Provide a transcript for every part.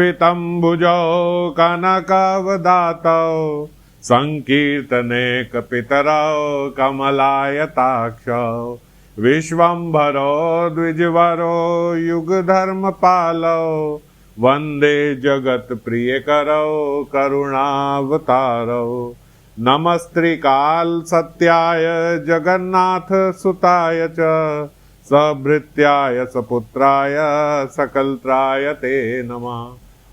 पितम्बुजौ कनकवदातौ संकीर्तनेकपितरौ कमलायताक्षौ विश्वम्भरो द्विजवरो युगधर्मपालौ वन्दे जगत्प्रियकरौ करुणावतारौ नमस्त्रिकाल सत्याय जगन्नाथ सुताय च सभृत्याय सपुत्राय सकलत्राय ते नमः।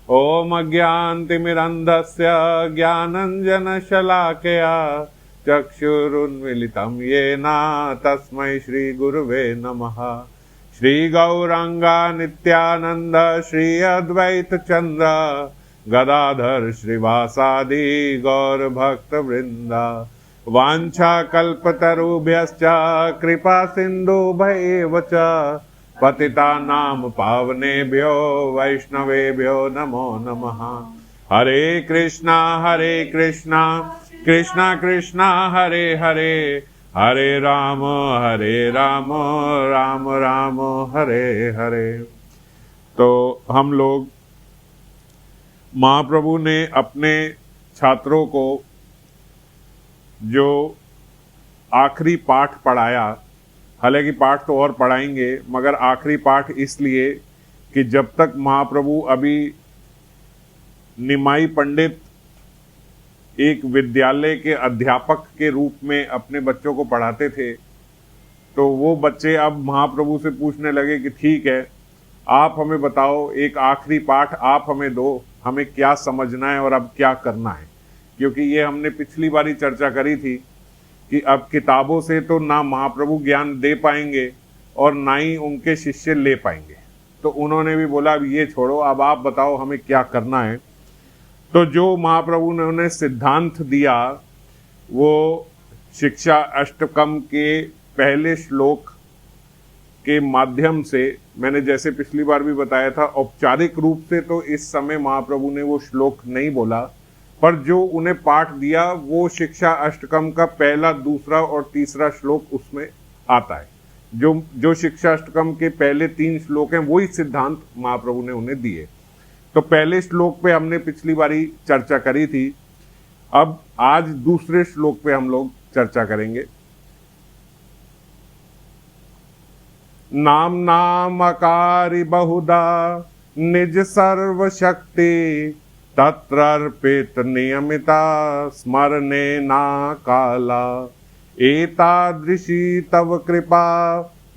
ओम अज्ञानतिमिरन्धस्य ज्ञानाञ्जनशलाकया चक्षुरुन्मीलितं येन तस्मै श्रीगुरुवे नमः। श्रीगौरांगा नित्यानंद श्री अद्वैत चंद्र गदाधर श्रीवासादि गौर भक्त वृंदा वांछा कल्पतरुभ्यश्च कृपा सिन्धुभ्यैव च पतितानां पावनेभ्यो वैष्णवेभ्यो नमो नमः। हरे कृष्णा कृष्णा कृष्णा हरे हरे हरे राम राम राम हरे हरे। तो हम लोग महाप्रभु ने अपने छात्रों को जो आखिरी पाठ पढ़ाया, हालांकि पाठ तो और पढ़ाएंगे, मगर आखिरी पाठ इसलिए कि जब तक महाप्रभु अभी निमाई पंडित एक विद्यालय के अध्यापक के रूप में अपने बच्चों को पढ़ाते थे, तो वो बच्चे अब महाप्रभु से पूछने लगे कि ठीक है, आप हमें बताओ, एक आखिरी पाठ आप हमें दो, हमें क्या समझना है और अब क्या करना है। क्योंकि ये हमने पिछली बारी चर्चा करी थी कि अब किताबों से तो ना महाप्रभु ज्ञान दे पाएंगे और ना ही उनके शिष्य ले पाएंगे। तो उन्होंने भी बोला अब ये छोड़ो, अब आप बताओ हमें क्या करना है। तो जो महाप्रभु ने उन्हें सिद्धांत दिया वो शिक्षा अष्टकम के पहले श्लोक के माध्यम से, मैंने जैसे पिछली बार भी बताया था, औपचारिक रूप से तो इस समय महाप्रभु ने वो श्लोक नहीं बोला, पर जो उन्हें पाठ दिया वो शिक्षा अष्टकम का पहला, दूसरा और तीसरा श्लोक उसमें आता है। जो शिक्षा अष्टकम के पहले 3 श्लोक हैं वही सिद्धांत महाप्रभु ने उन्हें दिए। तो पहले श्लोक पे हमने पिछली बारी चर्चा करी थी, अब आज दूसरे श्लोक पे हम लोग चर्चा करेंगे। नाम नाम अकारि बहुधा निज सर्व शक्ति तत्र अर्पित नियमिता स्मरणे ना काला एतादृशी तव कृपा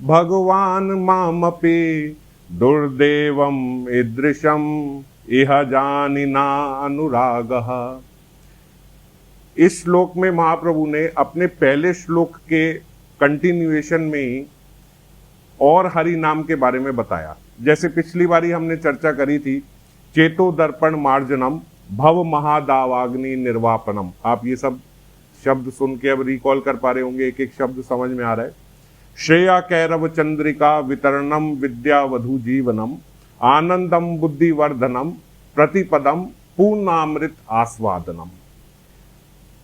भगवान मामपि दुर्देवम ईदृशम इह जानिना अनुरागः। इस श्लोक में महाप्रभु ने अपने पहले श्लोक के कंटिन्यूएशन में ही और हरि नाम के बारे में बताया। जैसे पिछली बारी हमने चर्चा करी थी, चेतो दर्पण मार्जनम भव महादावाग्नि निर्वापनम। आप ये सब शब्द सुन के अब रिकॉल कर पा रहे होंगे, एक एक शब्द समझ में आ रहा है। श्रेया कैरव चंद्रिका वितरणम विद्यावधु जीवनम आनंदम बुद्धिवर्धनम प्रतिपदम पूर्णामृत आस्वादनम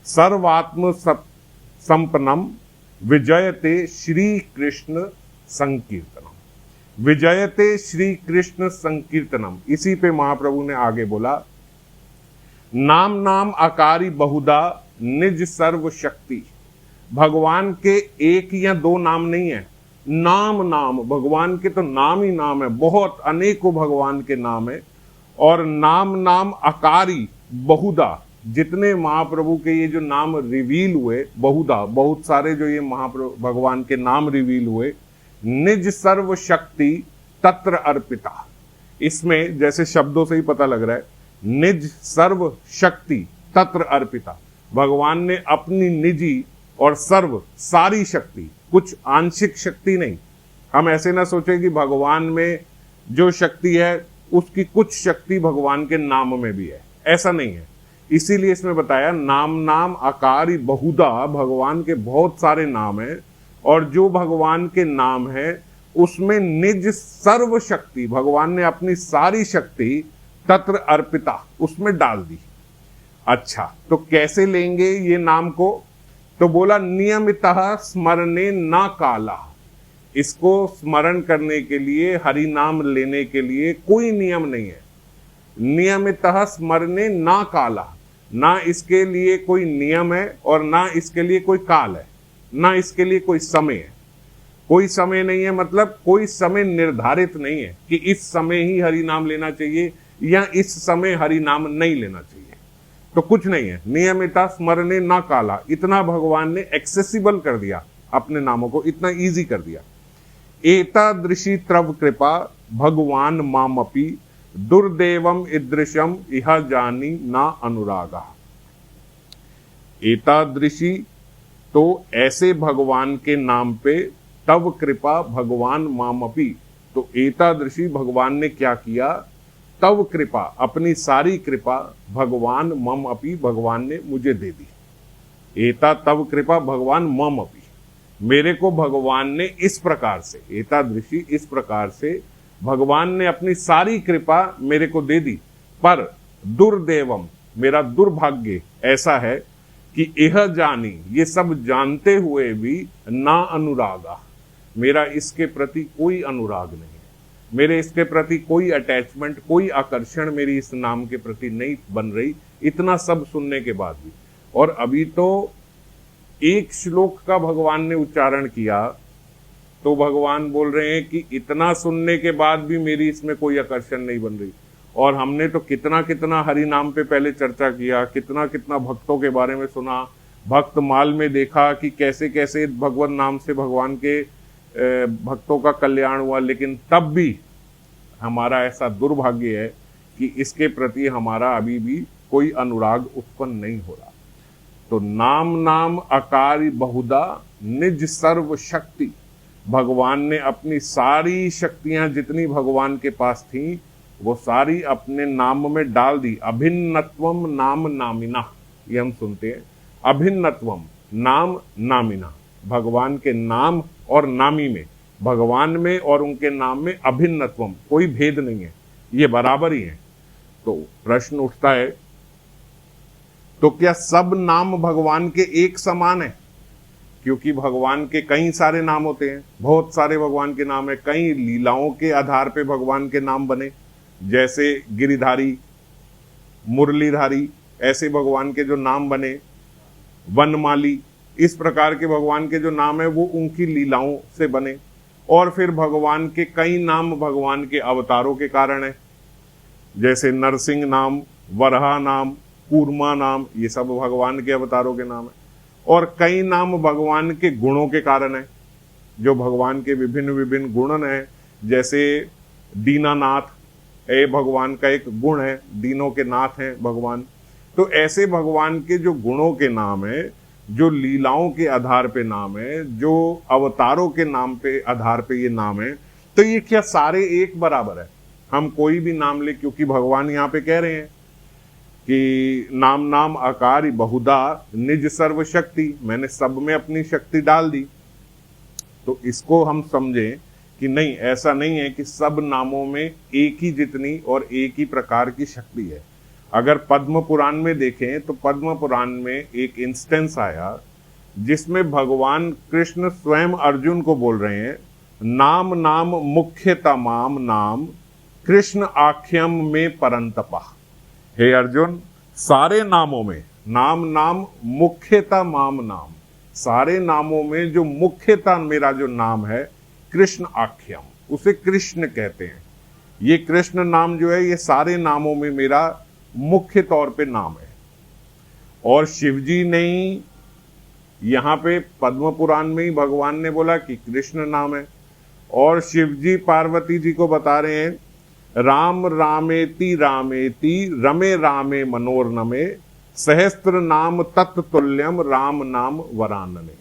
सर्वात्म संपन्नम विजयते श्री कृष्ण संकीर्तनम। विजयते श्री कृष्ण संकीर्तनम, इसी पे महाप्रभु ने आगे बोला, नाम नाम आकारी बहुधा निज सर्व शक्ति। भगवान के एक या 2 नाम नहीं है, नाम नाम, भगवान के तो नाम ही नाम है, बहुत अनेकों भगवान के नाम है। और नाम नाम आकारी बहुधा, जितने महाप्रभु के ये जो नाम रिवील हुए, बहुधा, बहुत सारे जो ये महाप्रभु भगवान के नाम रिवील हुए, निज सर्व शक्ति तत्र अर्पिता। इसमें जैसे शब्दों से ही पता लग रहा है, निज सर्व शक्ति तत्र अर्पिता, भगवान ने अपनी निजी और सर्व सारी शक्ति, कुछ आंशिक शक्ति नहीं। हम ऐसे ना सोचें कि भगवान में जो शक्ति है उसकी कुछ शक्ति भगवान के नाम में भी है, ऐसा नहीं है। इसीलिए इसमें बताया नाम नाम आकारी बहुधा, भगवान के बहुत सारे नाम हैं और जो भगवान के नाम है उसमें निज सर्व शक्ति, भगवान ने अपनी सारी शक्ति तत्र अर्पिता, उसमें डाल दी। अच्छा, तो कैसे लेंगे ये नाम को? तो बोला नियमितः स्मरणे ना काला। इसको स्मरण करने के लिए, हरि नाम लेने के लिए कोई नियम नहीं है। नियमितः स्मरणे ना काला, ना इसके लिए कोई नियम है और ना इसके लिए कोई काल है, ना इसके लिए कोई समय है। कोई समय नहीं है मतलब कोई समय निर्धारित नहीं है कि इस समय ही हरि नाम लेना चाहिए या इस समय हरि नाम नहीं लेना चाहिए, तो कुछ नहीं है। नियमिता स्मरणे ना काला, इतना भगवान ने एक्सेसिबल कर दिया अपने नामों को, इतना इजी कर दिया। एतादृशी त्रव कृपा भगवान मामपि दुर्देवम ईदृशम इह जानी ना अनुरागा। एतादृशी तो ऐसे भगवान के नाम पे, तव कृपा भगवान मामपि, तो एतादृशी भगवान ने क्या किया, तव कृपा अपनी सारी कृपा भगवान मम अपि, भगवान ने मुझे दे दी। एता तव कृपा भगवान मम अपि, मेरे को भगवान ने इस प्रकार से, एतादृशी इस प्रकार से भगवान ने अपनी सारी कृपा मेरे को दे दी। पर दुर्देवम, मेरा दुर्भाग्य ऐसा है कि यह जानी, ये सब जानते हुए भी ना अनुरागा, मेरा इसके प्रति कोई अनुराग नहीं है, मेरे इसके प्रति कोई अटैचमेंट, कोई आकर्षण मेरी इस नाम के प्रति नहीं बन रही, इतना सब सुनने के बाद भी। और अभी तो एक श्लोक का भगवान ने उच्चारण किया तो भगवान बोल रहे हैं कि इतना सुनने के बाद भी मेरी इसमें कोई आकर्षण नहीं बन रही। और हमने तो कितना कितना हरि नाम पे पहले चर्चा किया, कितना कितना भक्तों के बारे में सुना, भक्त माल में देखा कि कैसे कैसे भगवान नाम से भगवान के भक्तों का कल्याण हुआ, लेकिन तब भी हमारा ऐसा दुर्भाग्य है कि इसके प्रति हमारा अभी भी कोई अनुराग उत्पन्न नहीं हो रहा। तो नाम नाम अकारी बहुधा निज सर्व शक्ति, भगवान ने अपनी सारी शक्तियां जितनी भगवान के पास थी वो सारी अपने नाम में डाल दी। अभिन्नत्वम नाम नामिना, ये हम सुनते हैं, अभिन्नत्वम नाम नामिना, भगवान के नाम और नामी में, भगवान में और उनके नाम में अभिन्नत्वम, कोई भेद नहीं है, ये बराबर ही है। तो प्रश्न उठता है, तो क्या सब नाम भगवान के एक समान है? क्योंकि भगवान के कई सारे नाम होते हैं, बहुत सारे भगवान के नाम है, कई लीलाओं के आधार पे भगवान के नाम बने, जैसे गिरिधारी, मुरलीधारी, ऐसे भगवान के जो नाम बने, वनमाली, इस प्रकार के भगवान के जो नाम है वो उनकी लीलाओं से बने। और फिर भगवान के कई नाम भगवान के अवतारों के कारण है, जैसे नरसिंह नाम, वराह नाम, कूर्मा नाम, ये सब भगवान के अवतारों के नाम है। और कई नाम भगवान के गुणों के कारण है, जो भगवान के विभिन्न विभिन्न गुण हैं, जैसे दीनानाथ, ये भगवान का एक गुण है, दीनों के नाथ हैं भगवान। तो ऐसे भगवान के जो गुणों के नाम है, जो लीलाओं के आधार पे नाम है, जो अवतारों के नाम पे आधार पे ये नाम है, तो ये क्या सारे एक बराबर है? हम कोई भी नाम ले, क्योंकि भगवान यहाँ पे कह रहे हैं कि नाम नाम आकार बहुधा निज सर्व शक्ति, मैंने सब में अपनी शक्ति डाल दी। तो इसको हम समझें कि नहीं, ऐसा नहीं है कि सब नामों में एक ही जितनी और एक ही प्रकार की शक्ति है। अगर पद्म पुराण में देखें तो पद्म पुराण में एक इंस्टेंस आया जिसमें भगवान कृष्ण स्वयं अर्जुन को बोल रहे हैं, नाम नाम मुख्य तमाम नाम कृष्ण आख्यम में परंतपा। हे अर्जुन, सारे नामों में नाम नाम मुख्यता माम नाम, सारे नामों में जो मुख्यता मेरा जो नाम है कृष्ण आख्यम, उसे कृष्ण कहते हैं। ये कृष्ण नाम जो है ये सारे नामों में मेरा मुख्य तौर पे नाम है। और शिवजी ने यहाँ पे पद्म पुराण में ही भगवान ने बोला कि कृष्ण नाम है, और शिवजी पार्वती जी को बता रहे हैं, राम रामेति रामेति रमे रामे मनोरनमे सहस्त्र नाम तत्तुल्यम राम नाम वरानने।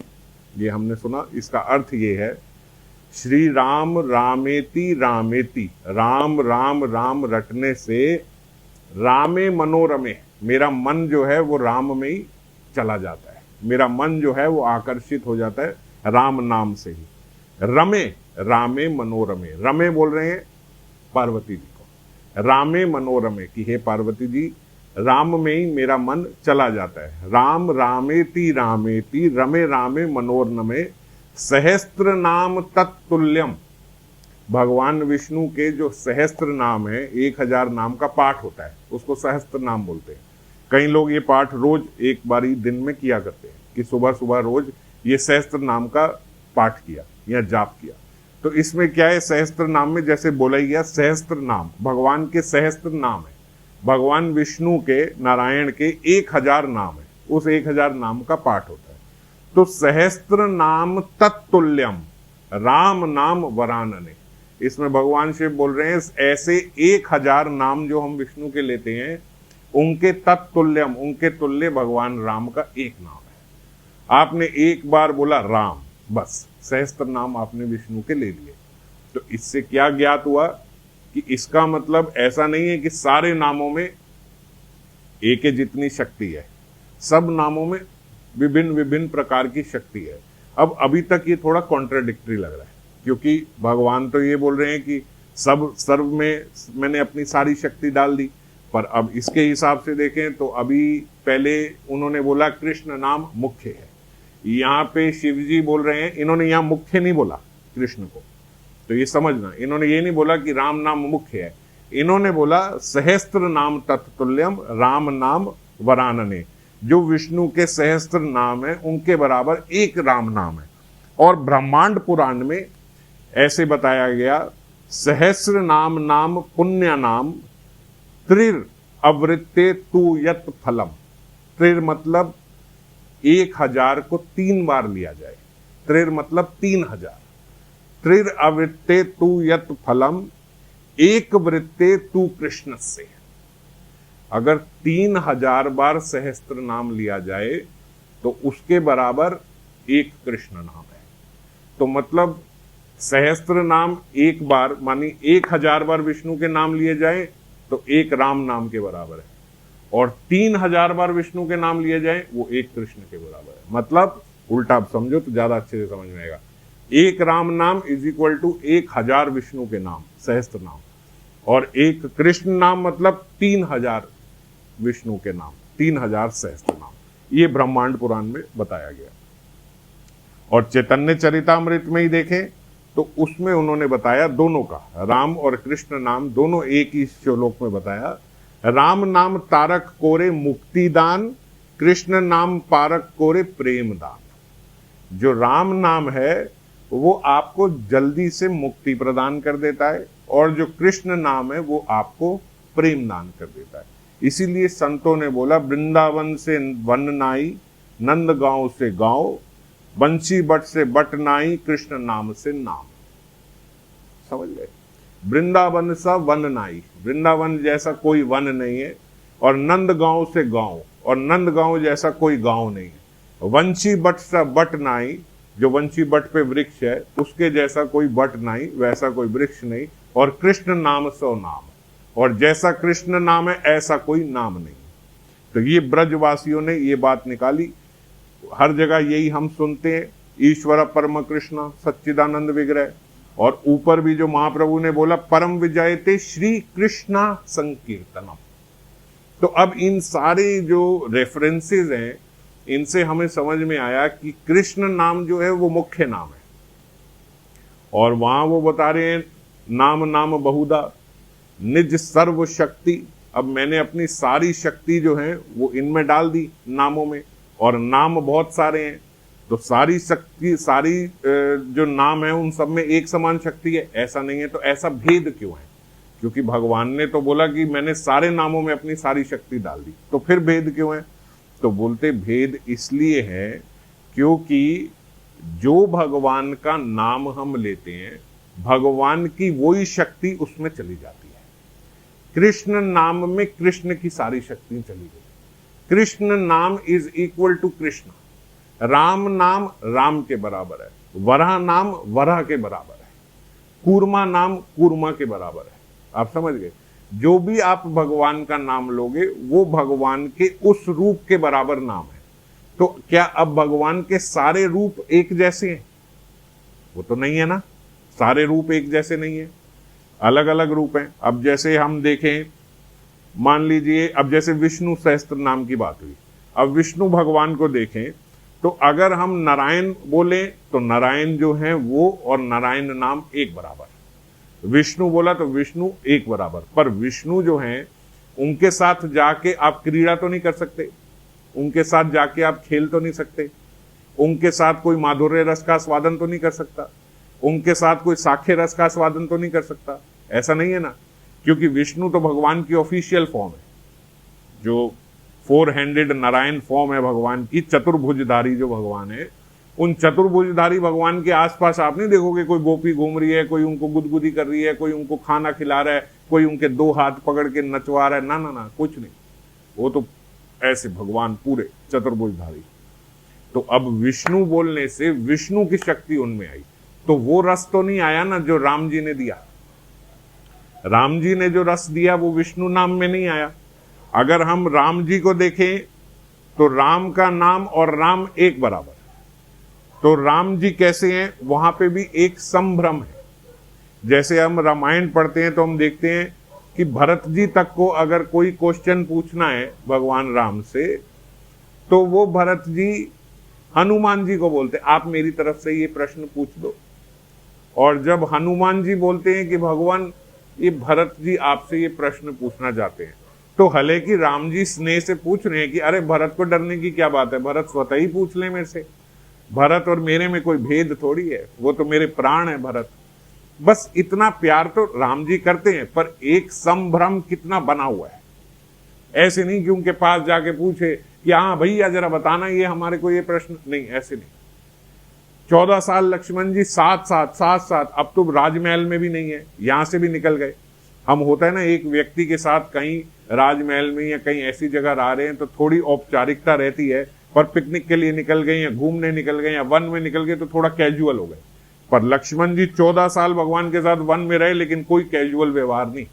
ये हमने सुना, इसका अर्थ ये है, श्री राम रामेति रामेति, राम राम राम रटने से रामे मनोरमे, मेरा मन जो है वो राम में ही चला जाता है, मेरा मन जो है वो आकर्षित हो जाता है राम नाम से ही। रमे रामे मनोरमे, रमे बोल रहे हैं पार्वती जी को, रामे मनोरमे कि हे पार्वती जी, राम में ही मेरा मन चला जाता है। राम रामेति रमे रामे मनोरमे सहस्त्र नाम तत्तुल्यम, भगवान विष्णु के जो सहस्त्र नाम है, 1000 नाम का पाठ होता है, उसको सहस्त्र नाम बोलते हैं। कई लोग ये पाठ रोज एक बारी दिन में किया करते हैं कि सुबह सुबह रोज ये सहस्त्र नाम का पाठ किया या जाप किया। तो इसमें क्या है, सहस्त्र नाम में जैसे बोला ही गया, सहस्त्र नाम भगवान के सहस्त्र नाम है, भगवान विष्णु के, नारायण के 1000 नाम है, उस 1000 नाम का पाठ होता है। तो सहस्त्र नाम तत्तुल्यम राम नाम वरानने, इसमें भगवान शिव बोल रहे हैं ऐसे 1000 नाम जो हम विष्णु के लेते हैं, उनके तत्तुल्यम, उनके तुल्य भगवान राम का एक नाम है। आपने एक बार बोला राम, बस सहस्त्र नाम आपने विष्णु के ले लिए। तो इससे क्या ज्ञात हुआ कि इसका मतलब ऐसा नहीं है कि सारे नामों में एक ही जितनी शक्ति है, सब नामों में विभिन्न विभिन्न प्रकार की शक्ति है। अब अभी तक ये थोड़ा कॉन्ट्राडिक्टरी लग रहा है, क्योंकि भगवान तो ये बोल रहे हैं कि सब सर्व में मैंने अपनी सारी शक्ति डाल दी, पर अब इसके हिसाब से देखें तो अभी पहले उन्होंने बोला कृष्ण नाम मुख्य है, यहाँ पे शिव जी बोल रहे हैं, इन्होंने यहाँ मुख्य नहीं बोला कृष्ण को, तो ये समझना, इन्होंने ये नहीं बोला कि राम नाम मुख्य है, इन्होंने बोला सहस्त्र नाम तत्तुल्यम राम नाम वरानने, जो विष्णु के सहस्त्र नाम है उनके बराबर एक राम नाम है। और ब्रह्मांड पुराण में ऐसे बताया गया, सहस्र नाम नाम पुण्य नाम त्रिर अवृत्ते तु यत फलम। त्रिर मतलब 1000 को 3 बार लिया जाए, त्रिर मतलब 3000। त्रिर अवृत्ते तु यत फलम एक वृत्ते तु कृष्ण से। अगर 3000 बार सहस्त्र नाम लिया जाए तो उसके बराबर एक कृष्ण नाम है। तो मतलब सहस्त्र नाम एक बार, मानी 1000 बार विष्णु के नाम लिए जाए तो एक राम नाम के बराबर है, और 3000 बार विष्णु के नाम लिए जाए वो एक कृष्ण के बराबर है। मतलब उल्टा आप समझो तो ज्यादा अच्छे से समझ में आएगा। एक राम नाम इज इक्वल टू 1000 विष्णु के नाम सहस्त्र नाम, और एक कृष्ण नाम मतलब 3000 विष्णु के नाम, 3000 सहस्त्र नाम। ये ब्रह्मांड पुराण में बताया गया। और चैतन्य चरितामृत में ही देखें तो उसमें उन्होंने बताया दोनों का, राम और कृष्ण नाम दोनों एक ही श्लोक में बताया। राम नाम तारक कोरे मुक्तिदान, कृष्ण नाम पारक कोरे प्रेम दान। जो राम नाम है वो आपको जल्दी से मुक्ति प्रदान कर देता है, और जो कृष्ण नाम है वो आपको प्रेम दान कर देता है। इसीलिए संतों ने बोला, वृंदावन से वन नाई, नंद गांव से गांव, बंसी बट से बट नाई, कृष्ण नाम से नाम। समझ गए? वृंदावन सा वन नाई, वृंदावन जैसा कोई वन नहीं है, और नंद गांव से गांव, और नंद गांव जैसा कोई गांव नहीं है। वंशी बट सा बट नाई, जो वंशी बट पे वृक्ष है उसके जैसा कोई बट नाई, वैसा कोई वृक्ष नहीं, और कृष्ण नाम सो नाम, और जैसा कृष्ण नाम है ऐसा कोई नाम नहीं। तो ये ब्रजवासियों ने ये बात निकाली, हर जगह यही हम सुनते हैं, ईश्वर परम कृष्ण सच्चिदानंद विग्रह। और ऊपर भी जो महाप्रभु ने बोला, परम विजयते श्री कृष्णा संकीर्तनम। तो अब इन सारे जो रेफरेंसेस हैं, इनसे हमें समझ में आया कि कृष्ण नाम जो है वो मुख्य नाम है, और वहां वो बता रहे हैं नाम नाम बहुधा निज सर्व शक्ति। अब मैंने अपनी सारी शक्ति जो है वो इनमें डाल दी नामों में, और नाम बहुत सारे हैं, तो सारी शक्ति, सारी जो नाम है उन सब में एक समान शक्ति है, ऐसा नहीं है। तो ऐसा भेद क्यों है? क्योंकि भगवान ने तो बोला कि मैंने सारे नामों में अपनी सारी शक्ति डाल दी, तो फिर भेद क्यों है? तो बोलते भेद इसलिए है क्योंकि जो भगवान का नाम हम लेते हैं, भगवान की वही शक्ति उसमें चली जाती है। कृष्ण नाम में कृष्ण की सारी शक्ति चली गई। कृष्ण नाम is equal to Krishna, Ram नाम राम के बराबर है, वराह नाम वराह के बराबर है, कूर्मा नाम कूर्मा के बराबर है। आप समझ गए? जो भी आप भगवान का नाम लोगे वो भगवान के उस रूप के बराबर नाम है। तो क्या अब भगवान के सारे रूप एक जैसे हैं? वो तो नहीं है ना, सारे रूप एक जैसे नहीं है, अलग अलग रूप हैं। अब जैसे हम देखें, मान लीजिए अब जैसे विष्णु सहस्त्र नाम की बात हुई, अब विष्णु भगवान को देखें तो अगर हम नारायण बोले तो नारायण जो है वो और नारायण नाम एक बराबर, विष्णु बोला तो विष्णु एक बराबर, पर विष्णु जो हैं उनके साथ जाके आप क्रीड़ा तो नहीं कर सकते, उनके साथ जाके आप खेल तो नहीं सकते, उनके साथ कोई माधुर्य रस का आस्वादन तो नहीं कर सकता, उनके साथ कोई साख्य रस का आस्वादन तो नहीं कर सकता, ऐसा नहीं है ना। क्योंकि विष्णु तो भगवान की ऑफिशियल फॉर्म है, जो 4 हैंडेड नारायण फॉर्म है भगवान की, चतुर्भुजधारी जो भगवान है, उन चतुर्भुजधारी भगवान के आसपास आप नहीं देखोगे कोई गोपी घूम रही है, कोई उनको गुदगुदी कर रही है, कोई उनको खाना खिला रहा है, कोई उनके 2 हाथ पकड़ के नचवा रहा है, ना ना ना, कुछ नहीं। वो तो ऐसे भगवान पूरे चतुर्भुजधारी। तो अब विष्णु बोलने से विष्णु की शक्ति उनमें आई, तो वो रस तो नहीं आया ना जो राम जी ने दिया। राम जी ने जो रस दिया वो विष्णु नाम में नहीं आया। अगर हम राम जी को देखें तो राम का नाम और राम एक बराबर, तो राम जी कैसे हैं, वहां पे भी एक संभ्रम है। जैसे हम रामायण पढ़ते हैं तो हम देखते हैं कि भरत जी तक को अगर कोई क्वेश्चन पूछना है भगवान राम से, तो वो भरत जी हनुमान जी को बोलते आप मेरी तरफ से ये प्रश्न पूछ दो। और जब हनुमान जी बोलते हैं कि भगवान ये भरत जी आपसे ये प्रश्न पूछना चाहते हैं, तो हले कि राम जी स्नेह से पूछ रहे हैं कि अरे भरत को डरने की क्या बात है, भरत स्वतः ही पूछ ले मेरे से, भरत और मेरे में कोई भेद थोड़ी है, वो तो मेरे प्राण है भरत। बस इतना प्यार तो राम जी करते हैं, पर एक संभ्रम कितना बना हुआ है। ऐसे नहीं कि उनके पास जाके पूछे कि हाँ भैया जरा बताना ये हमारे को ये प्रश्न, नहीं ऐसे नहीं। 14 साल लक्ष्मण जी साथ साथ, अब तो राजमहल में भी नहीं है, यहां से भी निकल गए। हम होता है ना एक व्यक्ति के साथ कहीं राजमहल में या कहीं ऐसी जगह रह रहे हैं तो थोड़ी औपचारिकता रहती है, पर पिकनिक के लिए निकल गए या घूमने निकल गए या वन में निकल गए तो थोड़ा कैजुअल हो गए। पर लक्ष्मण जी 14 साल भगवान के साथ वन में रहे, लेकिन कोई कैजुअल व्यवहार नहीं,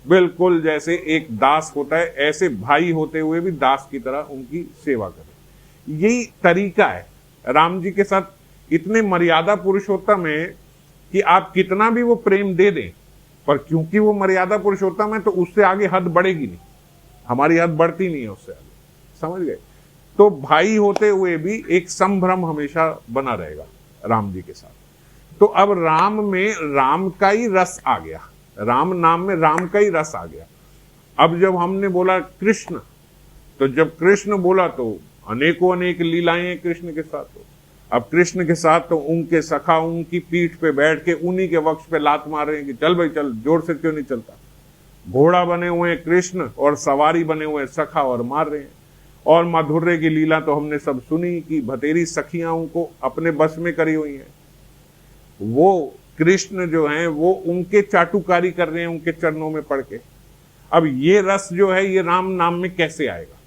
बिल्कुल जैसे एक दास होता है ऐसे भाई होते हुए भी दास की तरह उनकी सेवा करें। यही तरीका है राम जी के साथ। इतने मर्यादा पुरुषोत्तम है कि आप कितना भी वो प्रेम दे दें, पर क्योंकि वो मर्यादा पुरुषोत्तम है तो उससे आगे हद बढ़ेगी नहीं, हमारी हद बढ़ती नहीं है उससे आगे, समझ गए। तो भाई होते हुए भी एक संभ्रम हमेशा बना रहेगा राम जी के साथ। तो अब राम में राम का ही रस आ गया, राम नाम में राम का ही रस आ गया। अब जब हमने बोला कृष्ण, तो जब कृष्ण बोला तो अनेकों अनेक लीलाएं हैं कृष्ण के साथ। तो अब कृष्ण के साथ तो उनके सखा उनकी पीठ पे बैठ के उन्हीं के वक्ष पे लात मार रहे हैं कि चल भाई चल, जोर से क्यों नहीं चलता। घोड़ा बने हुए हैं कृष्ण और सवारी बने हुए सखा और मार रहे हैं। और माधुर्य की लीला तो हमने सब सुनी कि भतेरी सखियां उनको अपने बस में करी हुई हैं। वो कृष्ण जो हैं वो उनके चाटुकारी कर रहे हैं उनके चरणों में पड़ के। अब ये रस जो है ये राम नाम में कैसे आएगा,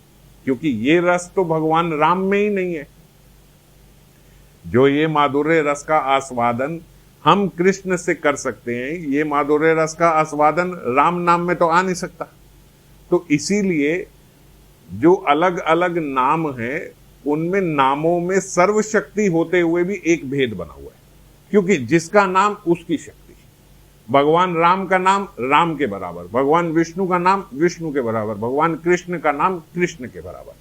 क्योंकि ये रस तो भगवान राम में ही नहीं है। जो ये माधुर्य रस का आस्वादन हम कृष्ण से कर सकते हैं, ये माधुर्य रस का आस्वादन राम नाम में तो आ नहीं सकता। तो इसीलिए जो अलग अलग नाम हैं उनमें नामों में सर्वशक्ति होते हुए भी एक भेद बना हुआ है, क्योंकि जिसका नाम उसकी शक्ति। भगवान राम का नाम राम के बराबर, भगवान विष्णु का नाम विष्णु के बराबर, भगवान कृष्ण का नाम कृष्ण के बराबर,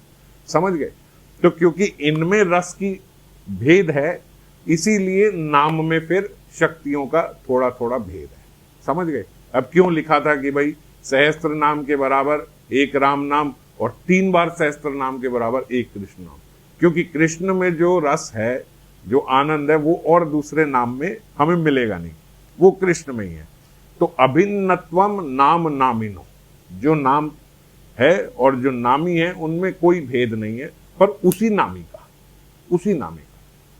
समझ गए। तो क्योंकि इनमें रस की भेद है, इसीलिए नाम में फिर शक्तियों का थोड़ा थोड़ा भेद है, समझ गए। अब क्यों लिखा था कि भाई सहस्त्र नाम के बराबर एक राम नाम और 3 बार सहस्त्र नाम के बराबर एक कृष्ण नाम, क्योंकि कृष्ण में जो रस है, जो आनंद है, वो और दूसरे नाम में हमें मिलेगा नहीं, वो कृष्ण में ही है। तो अभिन्नत्वम नाम नामिनो, जो नाम है और जो नामी है उनमें कोई भेद नहीं है, पर उसी नामी का, उसी नामी का।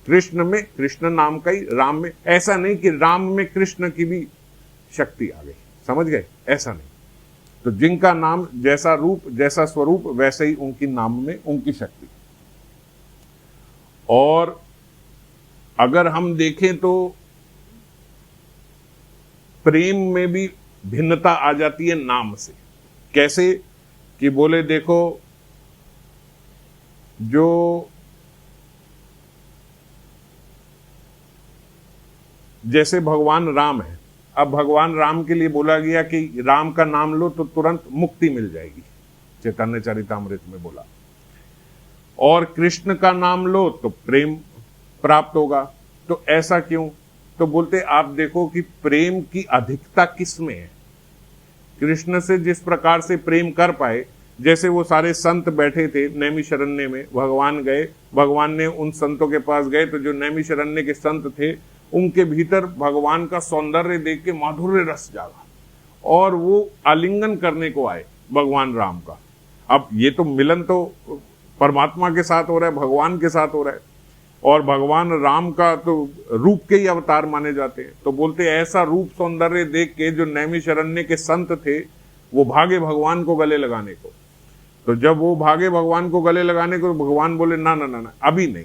कृष्ण में कृष्ण नाम का ही, राम में ऐसा नहीं कि राम में कृष्ण की भी शक्ति आ गई, समझ गए, ऐसा नहीं। तो जिनका नाम जैसा रूप जैसा स्वरूप वैसे ही उनकी नाम में उनकी शक्ति। और अगर हम देखें तो प्रेम में भी भिन्नता आ जाती है नाम से। कैसे कि बोले देखो, जो जैसे भगवान राम है, अब भगवान राम के लिए बोला गया कि राम का नाम लो तो तुरंत मुक्ति मिल जाएगी, चैतन्य चरितामृत में बोला। और कृष्ण का नाम लो तो प्रेम प्राप्त होगा। तो ऐसा क्यों? तो बोलते आप देखो कि प्रेम की अधिकता किस में है। कृष्ण से जिस प्रकार से प्रेम कर पाए, जैसे वो सारे संत बैठे थे नैमिषारण्य में, भगवान गए, भगवान ने उन संतों के पास गए, तो जो नैमिषारण्य के संत थे उनके भीतर भगवान का सौंदर्य देख के माधुर्य रस जागा और वो आलिंगन करने को आए भगवान राम का। अब ये तो मिलन तो परमात्मा के साथ हो रहा है, भगवान के साथ हो रहा है, और भगवान राम का तो रूप के ही अवतार माने जाते हैं। तो बोलते ऐसा रूप सौंदर्य देख के जो नैमिषारण्य के संत थे वो भागे भगवान को गले लगाने को। तो जब वो भागे भगवान को गले लगाने को, भगवान बोले ना ना ना ना, अभी नहीं,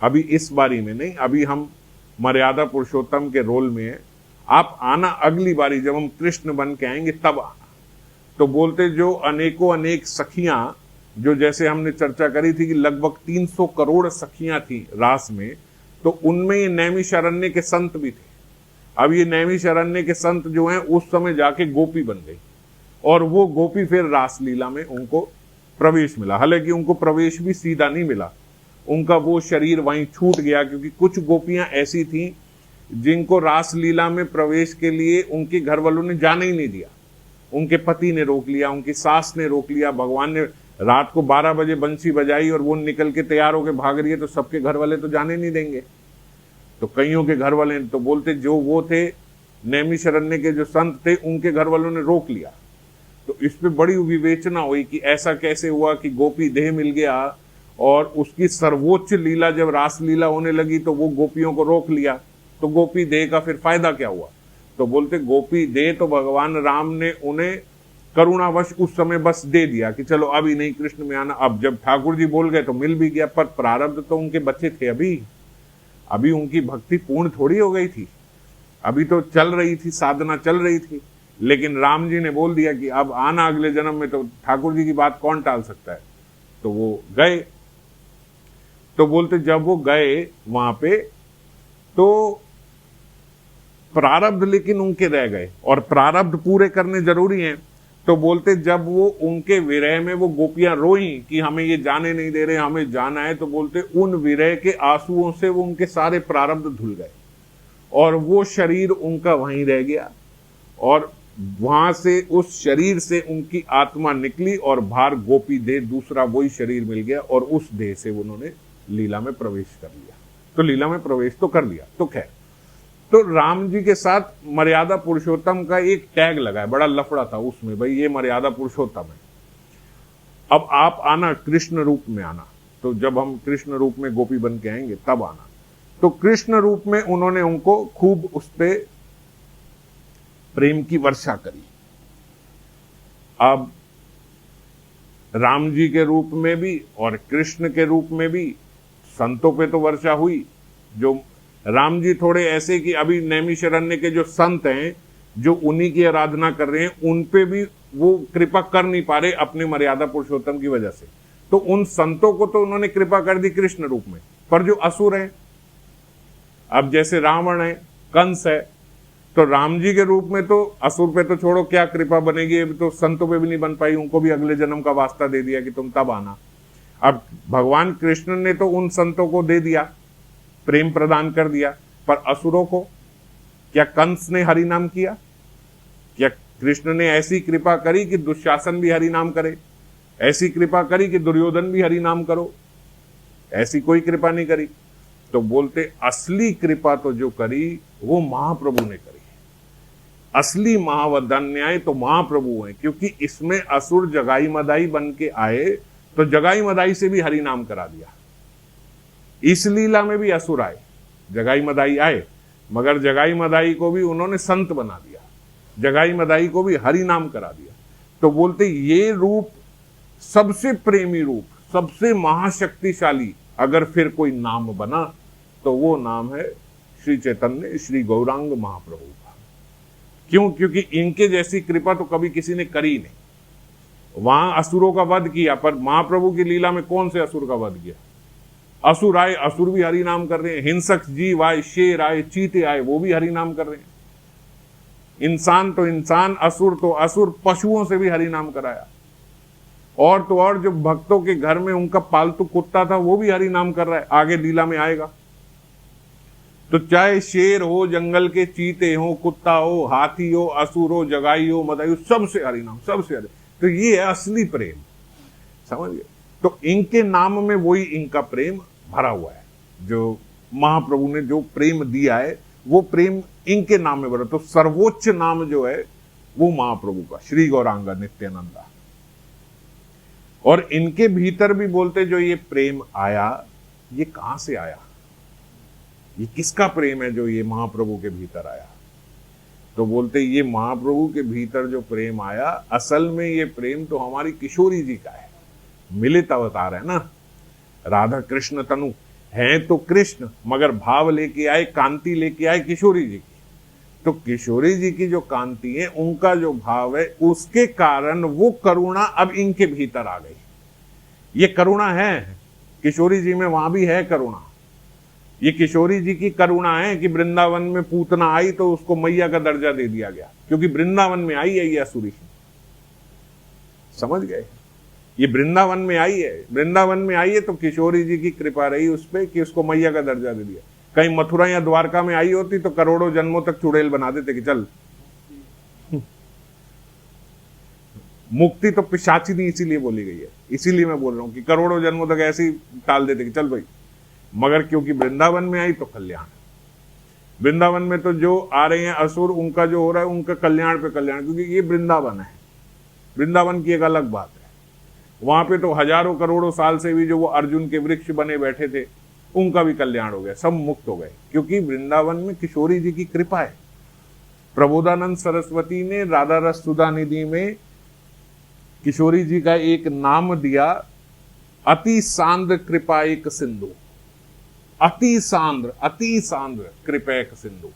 अभी इस बारी में नहीं, अभी हम मर्यादा पुरुषोत्तम के रोल में है, आप आना अगली बारी जब हम कृष्ण बन के आएंगे तब आना। तो बोलते जो अनेकों अनेक सखियां, जो जैसे हमने चर्चा करी थी कि लगभग 300 करोड़ सखियां थी रास में, तो उनमें ये नैमिषारण्य के संत भी थे। अब ये नैमिषारण्य के संत जो हैं उस समय जाके गोपी बन गई, और वो गोपी फिर रासलीला में उनको प्रवेश मिला। हालांकि उनको प्रवेश भी सीधा नहीं मिला, उनका वो शरीर वहीं छूट गया, क्योंकि कुछ गोपियां ऐसी थीं जिनको रासलीला में प्रवेश के लिए उनके घर वालों ने जाने ही नहीं दिया। उनके पति ने रोक लिया, उनकी सास ने रोक लिया। भगवान ने रात को 12 बजे बंसी बजाई और वो निकल के तैयार होकर भाग रही है, तो सबके घर वाले तो जाने नहीं देंगे। तो कईयों के घर वाले तो बोलते जो वो थे नैमिषारण्य के जो संत थे उनके घर वालों ने रोक लिया। तो इस पे बड़ी विवेचना हुई कि ऐसा कैसे हुआ कि गोपी देह मिल गया, और उसकी सर्वोच्च लीला जब रासलीला होने लगी तो वो गोपियों को रोक लिया, तो गोपी देह का फिर फायदा क्या हुआ। तो बोलते गोपी देह तो भगवान राम ने उन्हें करुणावश उस समय बस दे दिया कि चलो अभी नहीं कृष्ण में आना। अब जब ठाकुर जी बोल गए तो मिल भी गया, पर प्रारब्ध तो उनके बच्चे थे, अभी उनकी भक्ति पूर्ण थोड़ी हो गई थी, अभी तो चल रही थी, साधना चल रही थी। लेकिन राम जी ने बोल दिया कि अब आना अगले जन्म में, तो ठाकुर जी की बात कौन टाल सकता है। तो वो गए। तो बोलते जब वो गए वहां पे तो प्रारब्ध लेकिन उनके रह गए, और प्रारब्ध पूरे करने जरूरी हैं। तो बोलते जब वो उनके विरह में वो गोपियां रोई कि हमें ये जाने नहीं दे रहे, हमें जाना है, तो बोलते उन विरह के आंसुओं से वो उनके सारे प्रारब्ध धुल गए, और वो शरीर उनका वहीं रह गया, और वहां से उस शरीर से उनकी आत्मा निकली और बाहर गोपी देह दूसरा वही शरीर मिल गया, और उस देह से उन्होंने लीला में प्रवेश कर लिया। तो लीला में प्रवेश तो कर लिया। तो खैर, तो राम जी के साथ मर्यादा पुरुषोत्तम का एक टैग लगा है, बड़ा लफड़ा था उसमें, भाई ये मर्यादा पुरुषोत्तम है, अब आप आना कृष्ण रूप में आना। तो जब हम कृष्ण रूप में गोपी बन के आएंगे तब आना। तो कृष्ण रूप में उन्होंने उनको खूब उस पे प्रेम की वर्षा करी। अब राम जी के रूप में भी और कृष्ण के रूप में भी संतों पे तो वर्षा हुई। जो राम जी थोड़े ऐसे कि अभी नैमिषारण्य के जो संत हैं जो उन्हीं की आराधना कर रहे हैं, उन पे भी वो कृपा कर नहीं पा रहे अपने मर्यादा पुरुषोत्तम की वजह से। तो उन संतों को तो उन्होंने कृपा कर दी कृष्ण रूप में, पर जो असुर हैं, अब जैसे रावण है, कंस है, तो राम जी के रूप में तो असुर पे तो छोड़ो क्या कृपा बनेगी, तो संतों पे भी नहीं बन पाई, उनको भी अगले जन्म का वास्ता दे दिया कि तुम तब आना। अब भगवान कृष्ण ने तो उन संतों को दे दिया, प्रेम प्रदान कर दिया, पर असुरों को क्या कंस ने हरि नाम किया? क्या कृष्ण ने ऐसी कृपा करी कि दुशासन भी हरि नाम करे? ऐसी कृपा करी कि दुर्योधन भी हरि नाम करो? ऐसी कोई कृपा नहीं करी। तो बोलते असली कृपा तो जो करी वो महाप्रभु ने करी। असली महावदान्याय तो महाप्रभु हैं, क्योंकि इसमें असुर जगाई मदाई बन के आए तो जगाई मदाई से भी हरि नाम करा दिया। इस लीला में भी असुर आए, जगाई मदाई आए, मगर जगाई मदाई को भी उन्होंने संत बना दिया, जगाई मदाई को भी हरि नाम करा दिया। तो बोलते ये रूप सबसे प्रेमी रूप, सबसे महाशक्तिशाली अगर फिर कोई नाम बना तो वो नाम है श्री चैतन्य श्री गौरांग महाप्रभु का। क्यों? क्योंकि इनके जैसी कृपा तो कभी किसी ने करी नहीं। वहां असुरों का वध किया, पर महाप्रभु की लीला में कौन से असुर का वध किया? असुर आए, असुर भी हरि नाम कर रहे हैं। हिंसक जीव आए, शेर आए, चीते आए, वो भी हरि नाम कर रहे हैं। इंसान तो इंसान, असुर तो असुर, पशुओं से भी हरि नाम कराया। और तो और जो भक्तों के घर में उनका पालतू कुत्ता था वो भी हरि नाम कर रहा है, आगे लीला में आएगा। तो चाहे शेर हो, जंगल के चीते हो, कुत्ता हो, हाथी हो, असुर हो, जगाई हो, मदाई हो, सबसे हरि नाम, सबसे हरि। तो ये है असली प्रेम, समझ गए। तो इनके नाम में वही इनका प्रेम भरा हुआ है, जो महाप्रभु ने जो प्रेम दिया है वो प्रेम इनके नाम में भरा। तो सर्वोच्च नाम जो है वो महाप्रभु का, श्री गौरांगा नित्यानंदा। और इनके भीतर भी बोलते जो ये प्रेम आया, ये कहां से आया, ये किसका प्रेम है जो ये महाप्रभु के भीतर आया। तो बोलते ये महाप्रभु के भीतर जो प्रेम आया, असल में ये प्रेम तो हमारी किशोरी जी का है। मिलित अवतार है ना, राधा कृष्ण तनु है तो कृष्ण, मगर भाव लेके आए, कांति लेके आए किशोरी जी की। तो किशोरी जी की जो कांति है, उनका जो भाव है, उसके कारण वो करुणा अब इनके भीतर आ गई। ये करुणा है किशोरी जी में, वहां भी है करुणा। ये किशोरी जी की करुणा है कि वृंदावन में पूतना आई तो उसको मैया का दर्जा दे दिया गया, क्योंकि वृंदावन में आई है ये असुरी। समझ गए, ये वृंदावन में आई है, वृंदावन में आई है तो किशोरी जी की कृपा रही उस पर कि उसको मैया का दर्जा दे दिया। कहीं मथुरा या द्वारका में आई होती तो करोड़ों जन्मों तक चुड़ैल बना देते कि चल। मुक्ति तो पिशाचिनी इसीलिए बोली गई है, इसीलिए मैं बोल रहा हूं कि करोड़ों जन्मों तक ऐसे ही टाल देते कि चल भाई। मगर क्योंकि वृंदावन में आई तो कल्याण। वृंदावन में तो जो आ रहे हैं असुर, उनका जो हो रहा है उनका कल्याण पे कल्याण, क्योंकि ये वृंदावन है। वृंदावन की एक अलग बात है। वहां पे तो हजारों करोड़ों साल से भी जो वो अर्जुन के वृक्ष बने बैठे थे, उनका भी कल्याण हो गया, सब मुक्त हो गए, क्योंकि वृंदावन में किशोरी जी की कृपा है। प्रबोधानंद सरस्वती ने राधा रस सुधा निधि में किशोरी जी का एक नाम दिया, अति सांद्र कृपा एक सिंधु। अति सांद्र कृपा एक सिंधु।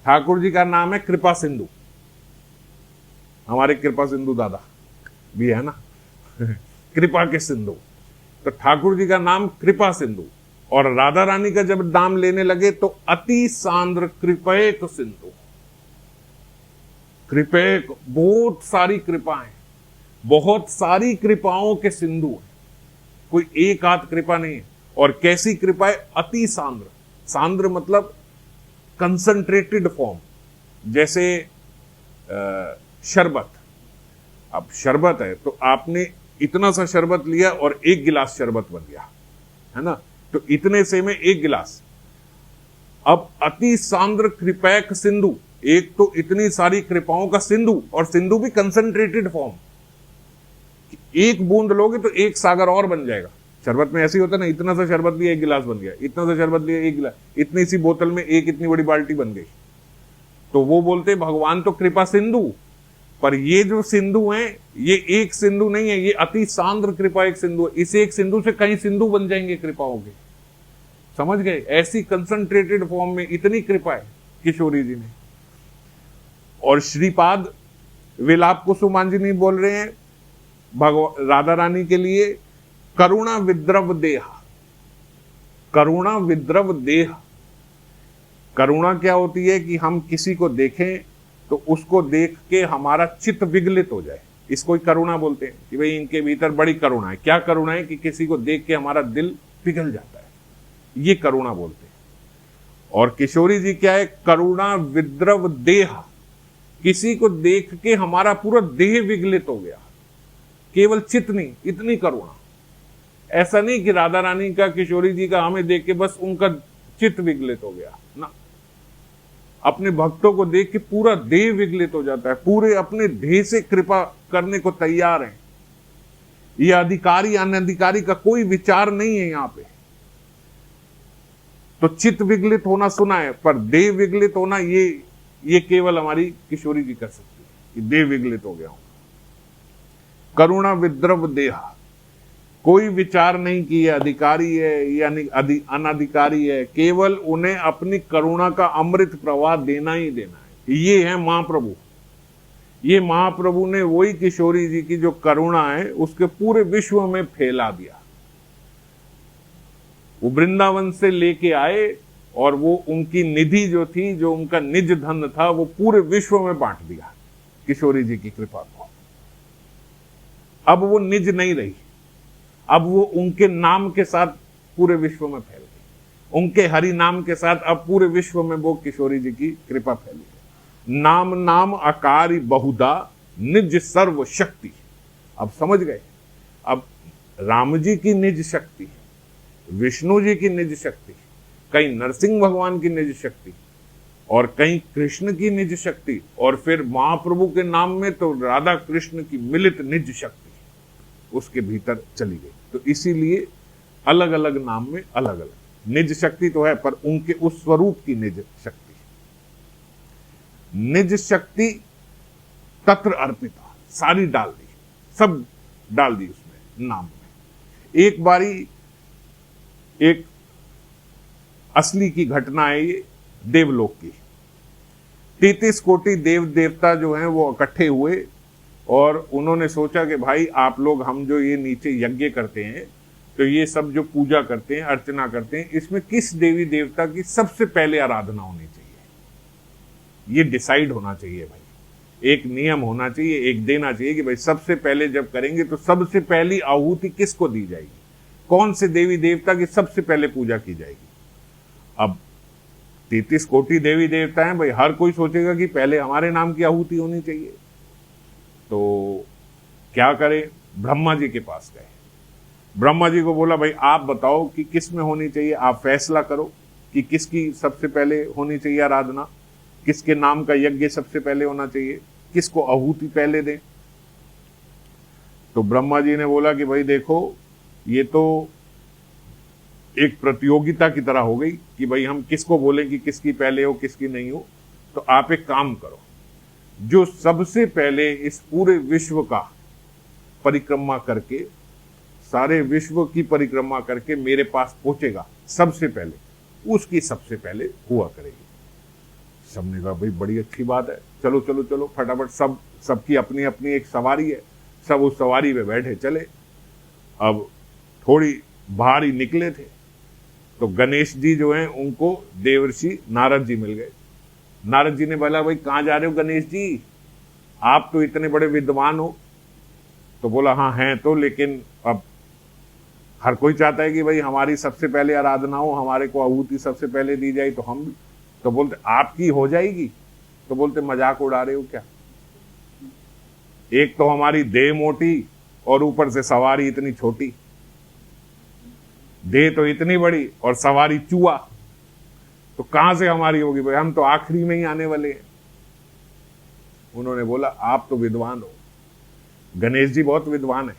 ठाकुर जी का नाम है कृपा सिंधु। हमारे कृपा सिंधु दादा भी है ना कृपा के सिंधु। तो ठाकुर जी का नाम कृपा सिंधु, और राधा रानी का जब नाम लेने लगे तो अति सांद्र कृपैक सिंधु। कृपैक, बहुत सारी कृपाएं, बहुत सारी कृपाओं के सिंधु है, कोई एक आध कृपा नहीं है। और कैसी कृपा है, अति सांद्र। सांद्र मतलब कंसंट्रेटेड फॉर्म, जैसे शरबत। अब शरबत है तो आपने इतना सा शरबत लिया और एक गिलास शरबत बन गया, है ना, तो इतने से में एक गिलास। अब अति सांद्र कृपैक सिंधु, एक तो इतनी सारी कृपाओं का सिंधु, और सिंधु भी कंसंट्रेटेड फॉर्म। एक बूंद लोगे तो एक सागर और बन जाएगा। शरबत में ऐसे ही होता है ना, इतना सा शरबत लिया एक गिलास बन गया, इतना सा शरबत लिया एक गिलास, इतनी सी बोतल में एक इतनी बड़ी बाल्टी बन गई। तो वो बोलते भगवान तो कृपा सिंधु, पर ये जो सिंधु हैं ये एक सिंधु नहीं है, ये अति सांद्र कृपा एक सिंधु है। इस एक सिंधु से कई सिंधु बन जाएंगे कृपाओं के, समझ गए। ऐसी कंसंट्रेटेड फॉर्म में इतनी कृपा है किशोरी जी ने। और श्रीपाद विलाप कुसुमांजलि बोल रहे हैं राधा रानी के लिए, करुणा विद्रव देह। करुणा विद्रव देह। करुणा क्या होती है कि हम किसी को देखें तो उसको देख के हमारा चित्त विगलित हो जाए, इसको ही करुणा बोलते हैं कि भाई इनके भीतर बड़ी करुणा है। क्या करुणा है कि किसी को देख के हमारा दिल पिघल जाता है, ये करुणा बोलते हैं। और किशोरी जी क्या है, करुणा विद्रव देह। किसी को देख के हमारा पूरा देह विगलित हो गया, केवल चित्त नहीं, इतनी करुणा। ऐसा नहीं कि राधा रानी का, किशोरी जी का हमें देख के बस उनका चित्त विगलित हो गया ना, अपने भक्तों को देख के पूरा देह विगलित हो जाता है, पूरे अपने देह से कृपा करने को तैयार हैं। ये अधिकारी अनधिकारी का कोई विचार नहीं है यहां पे। तो चित्त विगलित होना सुना है, पर देह विगलित होना ये केवल हमारी किशोरी जी कर सकती है कि देह विगलित हो गया हूं। करुणा विद्रव देह, कोई विचार नहीं कि ये अधिकारी है यानी अनधिकारी है, केवल उन्हें अपनी करुणा का अमृत प्रवाह देना ही देना है। ये है महाप्रभु। ये महाप्रभु ने वही किशोरी जी की जो करुणा है उसके पूरे विश्व में फैला दिया। वो वृंदावन से लेके आए और वो उनकी निधि जो थी, जो उनका निज धन था, वो पूरे विश्व में बांट दिया किशोरी जी की कृपा को। अब वो निज नहीं रही, अब वो उनके नाम के साथ पूरे विश्व में फैल गई। उनके हरि नाम के साथ अब पूरे विश्व में वो किशोरी जी की कृपा फैली है। नाम नाम आकारी बहुधा निज सर्व शक्ति। अब समझ गए, अब राम जी की निज शक्ति, विष्णु जी की निज शक्ति, कहीं नरसिंह भगवान की निज शक्ति, और कहीं कृष्ण की निज शक्ति, और फिर महाप्रभु के नाम में तो राधा कृष्ण की मिलित निज शक्ति उसके भीतर चली गई। तो इसीलिए अलग अलग नाम में अलग अलग निज शक्ति तो है, पर उनके उस स्वरूप की निज शक्ति। निज शक्ति तत्र अर्पिता, सारी डाल दी, सब डाल दी उसमें नाम में। एक बारी एक असली की घटना है ये देवलोक की। 33 कोटि देव देवता जो हैं वो इकट्ठे हुए और उन्होंने सोचा कि भाई आप लोग, हम जो ये नीचे यज्ञ करते हैं, तो ये सब जो पूजा करते हैं, अर्चना करते हैं, इसमें किस देवी देवता की सबसे पहले आराधना होनी चाहिए, ये डिसाइड होना चाहिए भाई। एक नियम होना चाहिए, एक देना चाहिए कि भाई सबसे पहले जब करेंगे तो सबसे पहली आहुति किसको दी जाएगी, कौन से देवी देवता की सबसे पहले पूजा की जाएगी। अब 33 कोटि देवी देवता हैं भाई, हर कोई सोचेगा कि पहले हमारे नाम की आहुति होनी चाहिए। तो क्या करें, ब्रह्मा जी के पास गए। ब्रह्मा जी को बोला भाई आप बताओ कि किस में होनी चाहिए, आप फैसला करो कि किसकी सबसे पहले होनी चाहिए आराधना, किसके नाम का यज्ञ सबसे पहले होना चाहिए, किसको आहुति पहले दें। तो ब्रह्मा जी ने बोला कि भाई देखो, ये तो एक प्रतियोगिता की तरह हो गई कि भाई हम किसको बोलें कि किसकी पहले हो किसकी नहीं हो। तो आप एक काम करो, जो सबसे पहले इस पूरे विश्व का परिक्रमा करके, सारे विश्व की परिक्रमा करके मेरे पास पहुंचेगा सबसे पहले, उसकी सबसे पहले हुआ करेगी। सबने कहा भाई बड़ी अच्छी बात है, चलो चलो चलो फटाफट, सबकी अपनी अपनी एक सवारी है, सब उस सवारी पे बैठे चले। अब थोड़ी बाहर ही निकले थे तो गणेश जी जो हैं उनको देवर्षि नारद जी मिल गए। नारद जी ने बोला भाई कहाँ जा रहे हो गणेश जी, आप तो इतने बड़े विद्वान हो। तो बोला हाँ हैं तो, लेकिन अब हर कोई चाहता है कि भाई हमारी सबसे पहले आराधना हो, हमारे को आहुति सबसे पहले दी जाए, तो हम भी। तो बोलते आपकी हो जाएगी, तो बोलते मजाक उड़ा रहे हो क्या, एक तो हमारी देह मोटी और ऊपर से सवारी इतनी छोटी, देह तो इतनी बड़ी और सवारी चूहा, तो कहां से हमारी होगी भाई, हम तो आखिरी में ही आने वाले हैं। उन्होंने बोला आप तो विद्वान हो, गणेश जी बहुत विद्वान है,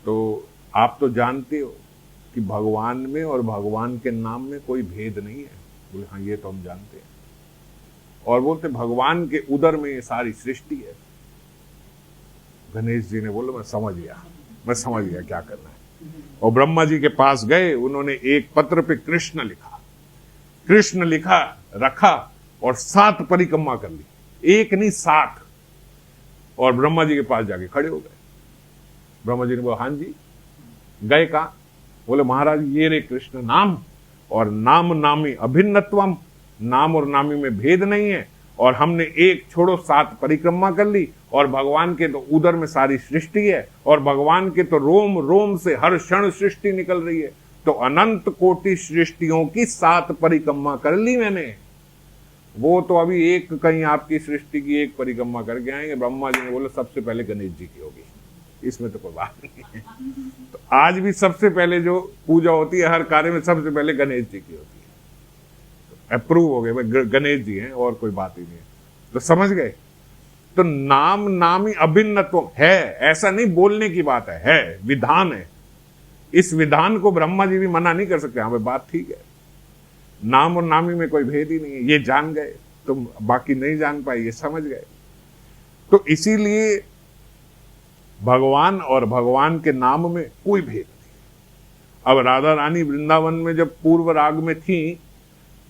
तो आप तो जानते हो कि भगवान में और भगवान के नाम में कोई भेद नहीं है। बोले हाँ ये तो हम जानते हैं। और बोलते भगवान के उदर में ये सारी सृष्टि है। गणेश जी ने बोला मैं समझ गया क्या करना है। और ब्रह्मा जी के पास गए, उन्होंने एक पत्र पे कृष्ण लिखा रखा और 7 परिक्रमा कर ली, एक नहीं 7। और ब्रह्मा जी के पास जाके खड़े हो गए। ब्रह्मा जी ने बोला हाँ जी, गए कहा? बोले महाराज ये रे कृष्ण नाम, और नाम नामी अभिन्नत्वम, नाम और नामी में भेद नहीं है, और हमने एक छोड़ो 7 परिक्रमा कर ली, और भगवान के तो उदर में सारी सृष्टि है, और भगवान के तो रोम रोम से हर क्षण सृष्टि निकल रही है, तो अनंत कोटि सृष्टियों की 7 परिक्रमा कर ली मैंने। वो तो अभी एक कहीं आपकी सृष्टि की एक परिक्रमा करके आएंगे। ब्रह्मा जी ने बोला सबसे पहले गणेश जी की होगी, इसमें तो कोई बात नहीं है। तो आज भी सबसे पहले जो पूजा होती है हर कार्य में, सबसे पहले गणेश जी की होती है। अप्रूव हो गए भाई गणेश जी हैं, और कोई बात ही नहीं है। तो समझ गए, तो नाम नामी अभिन्नत्व है, ऐसा नहीं बोलने की बात है विधान है। इस विधान को ब्रह्मा जी भी मना नहीं कर सकते। हाँ भाई बात ठीक है, नाम और नामी में कोई भेद ही नहीं है, ये जान गए तो बाकी नहीं जान पाए, ये समझ गए। तो इसीलिए भगवान और भगवान के नाम में कोई भेद नहीं। अब राधा रानी वृंदावन में जब पूर्व राग में थी,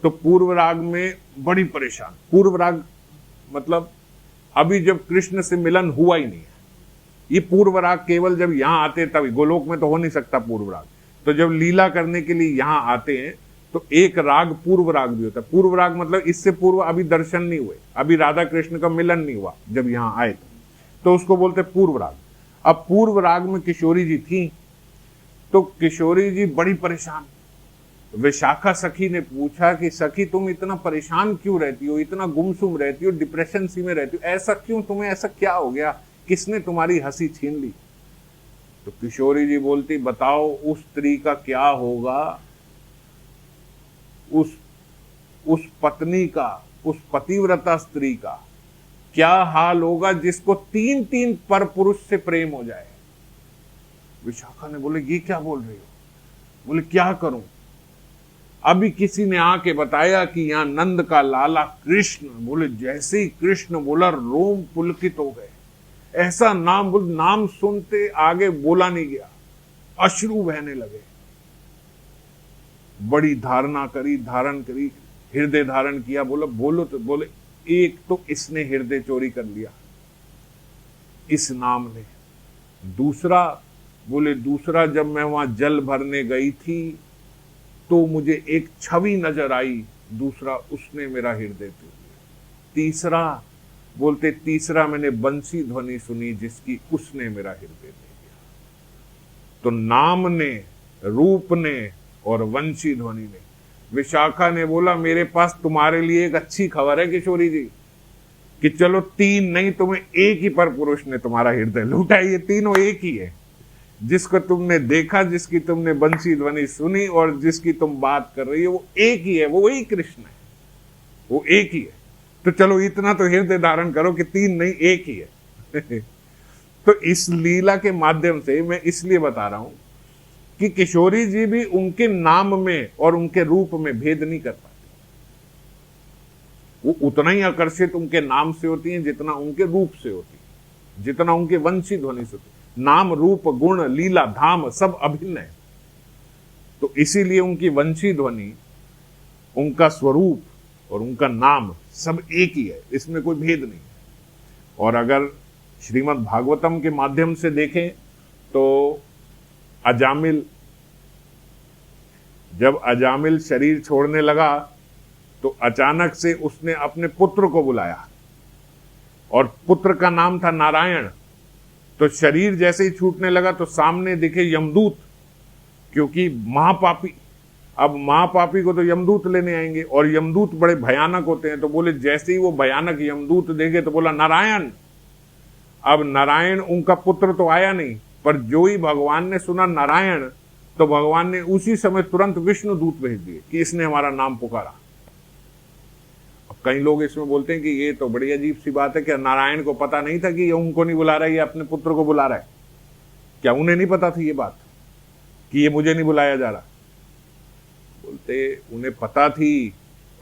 तो पूर्व राग में बड़ी परेशान। पूर्व राग मतलब अभी जब कृष्ण से मिलन हुआ ही नहीं है, ये पूर्व राग केवल जब यहां आते तभी, गोलोक में तो हो नहीं सकता पूर्व राग। तो जब लीला करने के लिए यहां आते हैं तो एक राग पूर्व राग भी होता है। पूर्व राग मतलब इससे पूर्व अभी दर्शन नहीं हुए, अभी राधा कृष्ण का मिलन नहीं हुआ, जब यहां आए तो उसको बोलते पूर्व राग। अब पूर्व राग में किशोरी जी थी, तो किशोरी जी बड़ी परेशान, विशाखा सखी ने पूछा कि सखी तुम इतना परेशान क्यों रहती हो, इतना गुमसुम रहती हो, डिप्रेशन सी में रहती हो, ऐसा क्यों, तुम्हें ऐसा क्या हो गया, किसने तुम्हारी हंसी छीन ली? तो किशोरी जी बोलती, बताओ उस स्त्री का क्या होगा, उस पत्नी का, उस पतिव्रता स्त्री का क्या हाल होगा जिसको 3-3 पर पुरुष से प्रेम हो जाए। विशाखा ने बोले, ये क्या बोल रही हो? बोले, क्या करूं, अभी किसी ने आके बताया कि यहां नंद का लाला कृष्ण। बोले, जैसे ही कृष्ण बोला रोम पुलकित हो गए, ऐसा नाम बोल, नाम सुनते आगे बोला नहीं गया, अश्रु बहने लगे। बड़ी धारण करी, हृदय धारण किया। बोला, बोलो तो। बोले, एक तो इसने हृदय चोरी कर लिया, इस नाम ने। दूसरा, बोले दूसरा, जब मैं वहां जल भरने गई थी तो मुझे एक छवि नजर आई, दूसरा उसने मेरा हृदय तोड़ लिया। तीसरा, बोलते तीसरा मैंने बंसी ध्वनि सुनी जिसकी उसने मेरा हृदय ले लिया। तो नाम ने, रूप ने और वंशी ध्वनि ने। विशाखा ने बोला, मेरे पास तुम्हारे लिए एक अच्छी खबर है किशोरी जी, कि चलो 3 नहीं, तुम्हें एक ही पर पुरुष ने तुम्हारा हृदय लूटा है। ये तीनों एक ही है, जिसको तुमने देखा, जिसकी तुमने बंसी ध्वनि सुनी और जिसकी तुम बात कर रही हो, वो एक ही है, वो वही कृष्ण है, वो एक ही है। तो चलो इतना तो हृदय धारण करो कि 3 नहीं, एक ही है। तो इस लीला के माध्यम से मैं इसलिए बता रहा हूं कि किशोरी जी भी उनके नाम में और उनके रूप में भेद नहीं कर पाती। वो उतना ही आकर्षित उनके नाम से होती हैं जितना उनके रूप से होती है, जितना उनके वंशी ध्वनि से होती है। नाम, रूप, गुण, लीला, धाम सब अभिन्न है। तो इसीलिए उनकी वंशी ध्वनि, उनका स्वरूप और उनका नाम सब एक ही है, इसमें कोई भेद नहीं है। और अगर श्रीमद् भागवतम के माध्यम से देखें तो अजामिल, जब अजामिल शरीर छोड़ने लगा तो अचानक से उसने अपने पुत्र को बुलाया और पुत्र का नाम था नारायण। तो शरीर जैसे ही छूटने लगा तो सामने दिखे यमदूत, क्योंकि महापापी, अब महापापी को तो यमदूत लेने आएंगे और यमदूत बड़े भयानक होते हैं। तो बोले, जैसे ही वो भयानक यमदूत देखे तो बोला नारायण। अब नारायण उनका पुत्र तो आया नहीं, पर जो ही भगवान ने सुना नारायण, तो भगवान ने उसी समय तुरंत विष्णु दूत भेज दिए कि इसने हमारा नाम पुकारा। अब कई लोग इसमें बोलते हैं कि ये तो बड़ी अजीब सी बात है कि नारायण को पता नहीं था कि ये उनको नहीं बुला रहा है, ये अपने पुत्र को बुला रहा है। क्या उन्हें नहीं पता थी ये बात कि ये मुझे नहीं बुलाया जा रहा? बोलते उन्हें पता थी,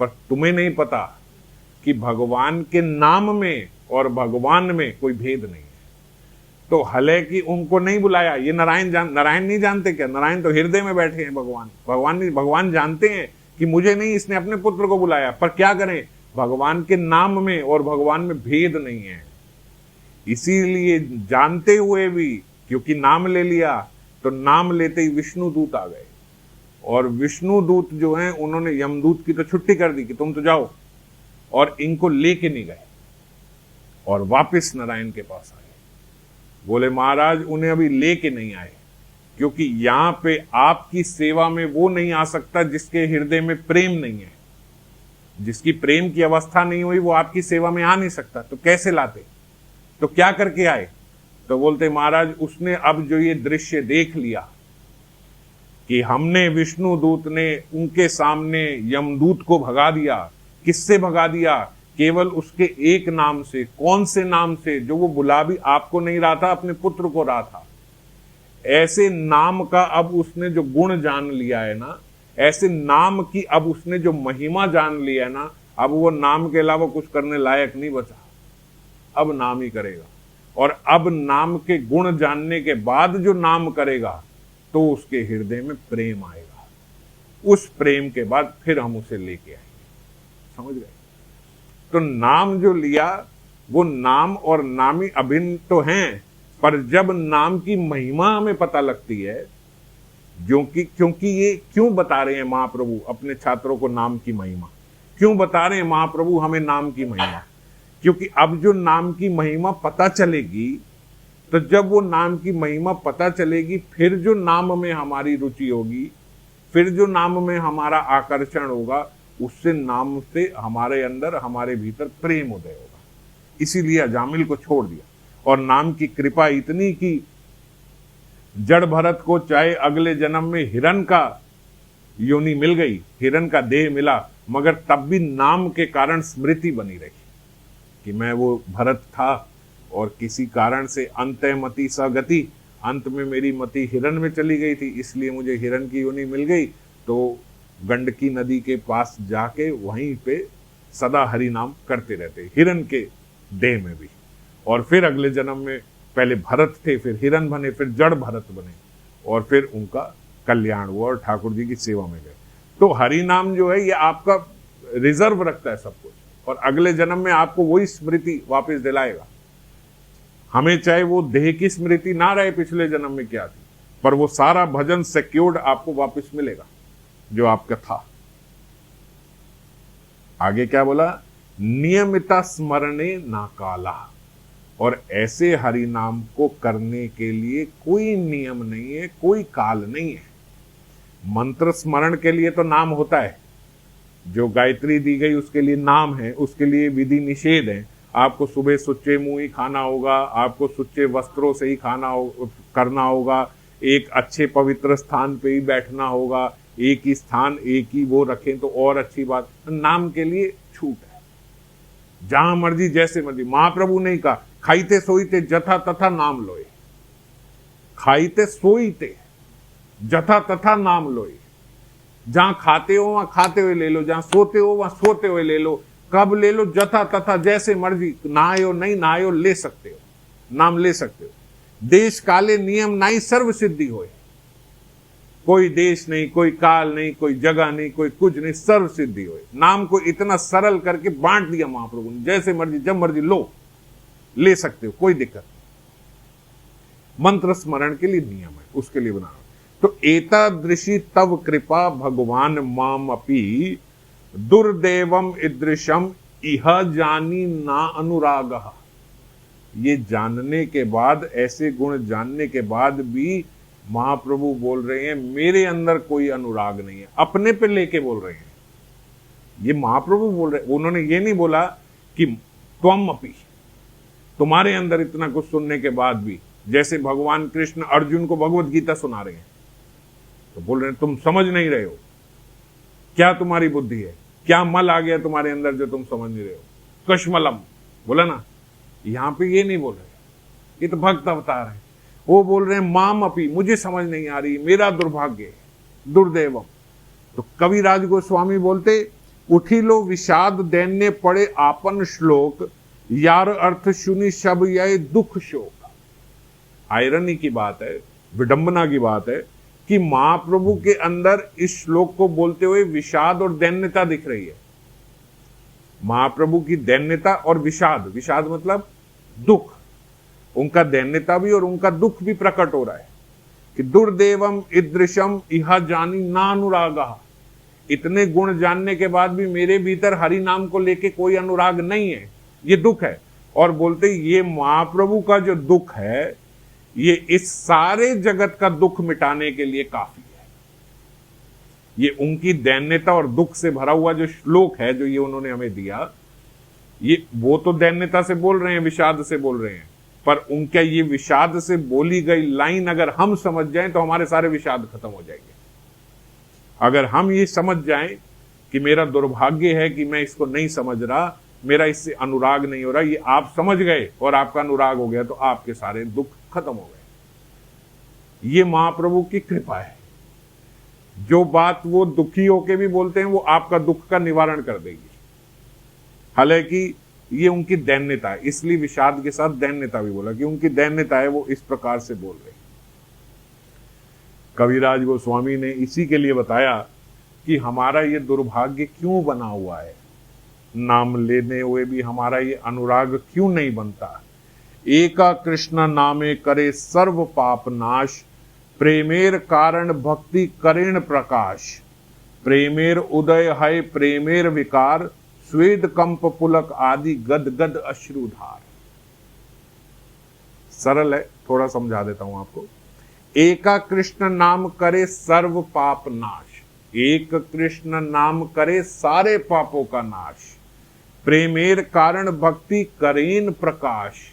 पर तुम्हें नहीं पता कि भगवान के नाम में और भगवान में कोई भेद नहीं है। तो हालांकि उनको नहीं बुलाया, ये नारायण नहीं जानते क्या? नारायण तो हृदय में बैठे हैं भगवान जानते हैं कि मुझे नहीं, इसने अपने पुत्र को बुलाया। पर क्या करें, भगवान के नाम में और भगवान में भेद नहीं है। इसीलिए जानते हुए भी, क्योंकि नाम ले लिया, तो नाम लेते ही विष्णु दूत आ गए। और विष्णु दूत जो हैं, उन्होंने यमदूत की तो छुट्टी कर दी कि तुम तो जाओ, और इनको लेके नहीं गए और वापस नारायण के पास आए। बोले, महाराज उन्हें अभी लेके नहीं आए, क्योंकि यहां पे आपकी सेवा में वो नहीं आ सकता जिसके हृदय में प्रेम नहीं है। जिसकी प्रेम की अवस्था नहीं हुई वो आपकी सेवा में आ नहीं सकता। तो कैसे लाते? तो क्या करके आए? तो बोलते, महाराज उसने अब जो ये दृश्य देख लिया कि हमने, विष्णु दूत ने उनके सामने यमदूत को भगा दिया। किससे भगा दिया? केवल उसके एक नाम से। कौन से नाम से? जो वो बुला भी आपको नहीं रहा था, अपने पुत्र को रहा था। ऐसे नाम का अब उसने जो गुण जान लिया है ना, ऐसे नाम की अब उसने जो महिमा जान लिया है ना, अब वो नाम के अलावा कुछ करने लायक नहीं बचा, अब नाम ही करेगा। और अब नाम के गुण जानने के बाद जो नाम करेगा तो उसके हृदय में प्रेम आएगा। उस प्रेम के बाद फिर हम उसे लेके आएंगे। समझ गए? तो नाम जो लिया, वो नाम और नामी अभिन्न तो हैं, पर जब नाम की महिमा हमें पता लगती है, क्योंकि ये क्यों बता रहे हैं महाप्रभु अपने छात्रों को नाम की महिमा? क्यों बता रहे हैं महाप्रभु हमें नाम की महिमा? क्योंकि अब जो नाम की महिमा पता चलेगी, तो जब वो नाम की महिमा पता चलेगी, फिर जो नाम में हमारी रुचि होगी, फिर जो नाम में हमारा आकर्षण होगा, उससे नाम से हमारे अंदर, हमारे भीतर प्रेम उदय होगा। इसीलिए अजामिल को छोड़ दिया। और नाम की कृपा इतनी कि जड़ भरत को चाहे अगले जन्म में हिरण का योनि मिल गई, हिरण का देह मिला, मगर तब भी नाम के कारण स्मृति बनी रही कि मैं वो भरत था और किसी कारण से अंतमति सगति, अंत में मेरी मति हिरण में चली गई थी, इसलिए मुझे हिरण की योनि मिल गई। तो गंडकी नदी के पास जाके वहीं पे सदा हरि नाम करते रहते, हिरण के देह में भी। और फिर अगले जन्म में पहले भरत थे, फिर हिरण बने, फिर जड़ भरत बने, और फिर उनका कल्याण हुआ और ठाकुर जी की सेवा में गए। तो हरि नाम जो है ये आपका रिजर्व रखता है सब कुछ, और अगले जन्म में आपको वही स्मृति वापस दिलाएगा। हमें चाहे वो देह की स्मृति ना रहे पिछले जन्म में क्या थी, पर वो सारा भजन सिक्योर्ड आपको वापस मिलेगा जो आपका था। आगे क्या बोला? नियमिता स्मरणे ना काला। और ऐसे हरि नाम को करने के लिए कोई नियम नहीं है, कोई काल नहीं है। मंत्र स्मरण के लिए तो नाम होता है, जो गायत्री दी गई उसके लिए नाम है, उसके लिए विधि निषेध है। आपको सुबह सुच्चे मुंह ही खाना होगा, आपको सुच्चे वस्त्रों से ही करना होगा, एक अच्छे पवित्र स्थान पे ही बैठना होगा, एक ही स्थान एक ही वो रखें तो और अच्छी बात। नाम के लिए छूट है, जहां मर्जी जैसे मर्जी। महाप्रभु ने कहा खाइते सोईते जथा तथा नाम लोए, खाइते सोईते जथा तथा नाम लोए। जहां खाते हो वहां खाते हुए ले लो, जहां सोते हो वहां सोते हुए ले लो, कब ले लो? जथा तथा, जैसे मर्जी। नहाए हो नहीं नहाए हो ले सकते हो, नाम ले सकते हो। देश काले नियम नाई सर्व सिद्धि होए। कोई देश नहीं, कोई काल नहीं, कोई जगह नहीं, कोई कुछ नहीं, सर्व सिद्धि होए। नाम को इतना सरल करके बांट दिया महाप्रभु ने, जैसे मर्जी जब मर्जी लो, ले सकते हो, कोई दिक्कत नहीं। मंत्र स्मरण के लिए नियम है, उसके लिए बना। तो एतादृशी तव कृपा भगवान माम अपि दुर्देवम ईदृशम इह जानी ना अनुरागः। ये जानने के बाद, ऐसे गुण जानने के बाद भी महाप्रभु बोल रहे हैं मेरे अंदर कोई अनुराग नहीं है। अपने पे लेके बोल रहे हैं, ये महाप्रभु बोल रहे हैं। उन्होंने ये नहीं बोला कि त्वम अपि, तुम्हारे अंदर इतना कुछ सुनने के बाद भी। जैसे भगवान कृष्ण अर्जुन को भगवत गीता सुना रहे हैं तो बोल रहे हैं तुम समझ नहीं रहे हो, क्या तुम्हारी बुद्धि है, क्या मल आ गया तुम्हारे अंदर जो तुम समझ नहीं रहे हो, कश्मलम बोला ना। यहां पे ये नहीं बोल रहे, ये तो भक्त अवतार है। वो बोल रहे हैं माम अपी, मुझे समझ नहीं आ रही, मेरा दुर्भाग्य है, दुर्दैवम। तो कविराज गोस्वामी बोलते उठी लो विषाद दैन्य पड़े आपन श्लोक, यार अर्थ सुनी सब यह दुख शोक। आयरनी की बात है, विडंबना की बात है कि महाप्रभु के अंदर इस श्लोक को बोलते हुए विषाद और दैन्यता दिख रही है। महाप्रभु की दैन्यता और विषाद, विषाद मतलब दुख, उनका दैन्यता भी और उनका दुख भी प्रकट हो रहा है कि दुर्देवम ईदृशम इहा जानी ना अनुरागा। इतने गुण जानने के बाद भी मेरे भीतर हरि नाम को लेके कोई अनुराग नहीं है, ये दुख है। और बोलते ये महाप्रभु का जो दुख है ये इस सारे जगत का दुख मिटाने के लिए काफी है। ये उनकी दैन्यता और दुख से भरा हुआ जो श्लोक है जो ये उन्होंने हमें दिया, ये वो तो दैन्यता से बोल रहे हैं, विषाद से बोल रहे हैं, पर उनका ये विषाद से बोली गई लाइन अगर हम समझ जाएं तो हमारे सारे विषाद खत्म हो जाएंगे। अगर हम ये समझ जाएं कि मेरा दुर्भाग्य है कि मैं इसको नहीं समझ रहा, मेरा इससे अनुराग नहीं हो रहा, ये आप समझ गए और आपका अनुराग हो गया तो आपके सारे दुख खत्म हो गए। ये महाप्रभु की कृपा है। जो बात वो दुखी होके भी बोलते हैं वो आपका दुख का निवारण कर देगी। हालांकि ये उनकी दैन्यता है, इसलिए विषाद के साथ दैन्यता भी बोला कि उनकी दैन्यता है, वो इस प्रकार से बोल रहे हैं। कविराज गोस्वामी ने इसी के लिए बताया कि हमारा ये दुर्भाग्य क्यों बना हुआ है, नाम लेने हुए भी हमारा ये अनुराग क्यों नहीं बनता। एका कृष्ण नामे करे सर्व पाप नाश, प्रेमेर कारण भक्ति करेण प्रकाश, प्रेमेर उदय है प्रेमेर विकार, स्वेद कंप पुलक आदि गद गद अश्रुधार। सरल है, थोड़ा समझा देता हूं आपको। एका कृष्ण नाम करे सर्व पाप नाश, एक कृष्ण नाम करे सारे पापों का नाश, प्रेमेर कारण भक्ति करेन प्रकाश।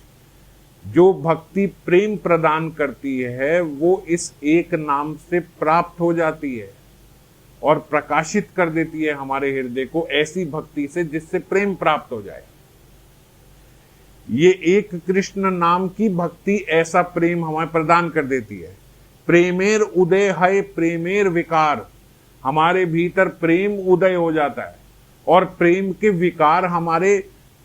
जो भक्ति प्रेम प्रदान करती है वो इस एक नाम से प्राप्त हो जाती है और प्रकाशित कर देती है हमारे हृदय को ऐसी भक्ति से जिससे प्रेम प्राप्त हो जाए। ये एक कृष्ण नाम की भक्ति ऐसा प्रेम हमें प्रदान कर देती है। प्रेमेर उदय है प्रेमेर विकार, हमारे भीतर प्रेम उदय हो जाता है और प्रेम के विकार हमारे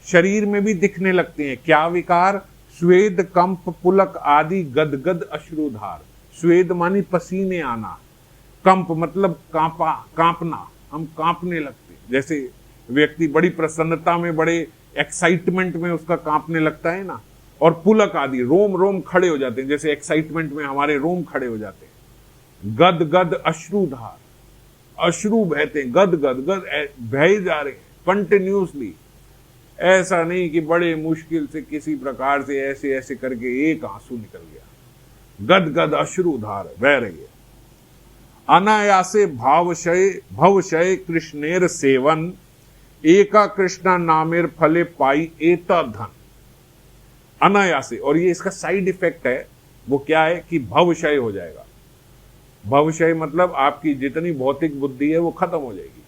शरीर में भी दिखने लगते हैं। क्या विकार? स्वेद कंप पुलक आदि गदगद अश्रुधार। स्वेद मानी पसीने आना, कंप मतलब कांपना, हम कांपने लगते हैं। जैसे व्यक्ति बड़ी प्रसन्नता में, बड़े एक्साइटमेंट में उसका कांपने लगता है ना। और पुलक आदि, रोम रोम खड़े हो जाते हैं, जैसे एक्साइटमेंट में हमारे रोम खड़े हो जाते हैं। गद गद अश्रुधार, अश्रु बहते हैं, गद गद गद बहे जा रहे हैं कंटिन्यूसली। ऐसा नहीं कि बड़े मुश्किल से किसी प्रकार से ऐसे ऐसे करके एक आंसू निकल गया, गद गद अश्रुधार बह रही है। अनायासे भवशय कृष्णेर सेवन, एका कृष्णा नामेर फले पाई एता धन। अनायासे, और ये इसका साइड इफेक्ट है, वो क्या है कि भवशय हो जाएगा। भवशय मतलब आपकी जितनी भौतिक बुद्धि है वो खत्म हो जाएगी।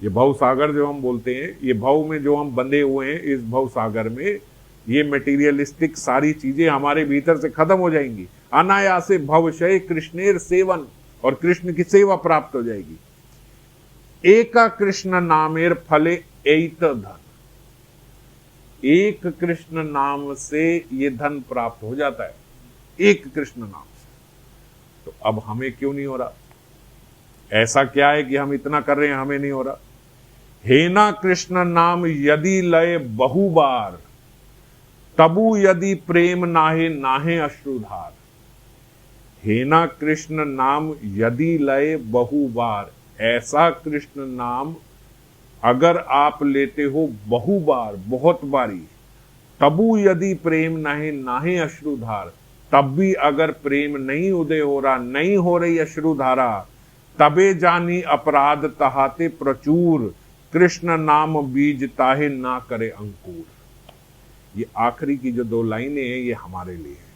ये भव सागर जो हम बोलते हैं, ये भव में जो हम बंधे हुए हैं, इस भव सागर में ये मटेरियलिस्टिक सारी चीजें हमारे भीतर से खत्म हो जाएंगी। अनायासे भवशय कृष्णेर सेवन, और कृष्ण की सेवा प्राप्त हो जाएगी। एका कृष्ण नामेर फले एत धन, एक कृष्ण नाम से ये धन प्राप्त हो जाता है, एक कृष्ण नाम से। तो अब हमें क्यों नहीं हो रहा? ऐसा क्या है कि हम इतना कर रहे हैं, हमें नहीं हो रहा? हेना कृष्ण नाम यदि लय बहुबार, तबु यदि प्रेम नाहे नाहे अश्रुधार। हेना कृष्ण नाम यदि लय बहुबार, ऐसा कृष्ण नाम अगर आप लेते हो बहुबार, बहुत बारी, तबु यदि प्रेम नाहे नाहे अश्रुधार, तब भी अगर प्रेम नहीं उदय हो रहा, नहीं हो रही अश्रुधारा, तबे जानी अपराध तहाते प्रचुर, कृष्ण नाम बीज ताहे ना करे अंकुर। ये आखिरी की जो दो लाइनें हैं ये हमारे लिए है।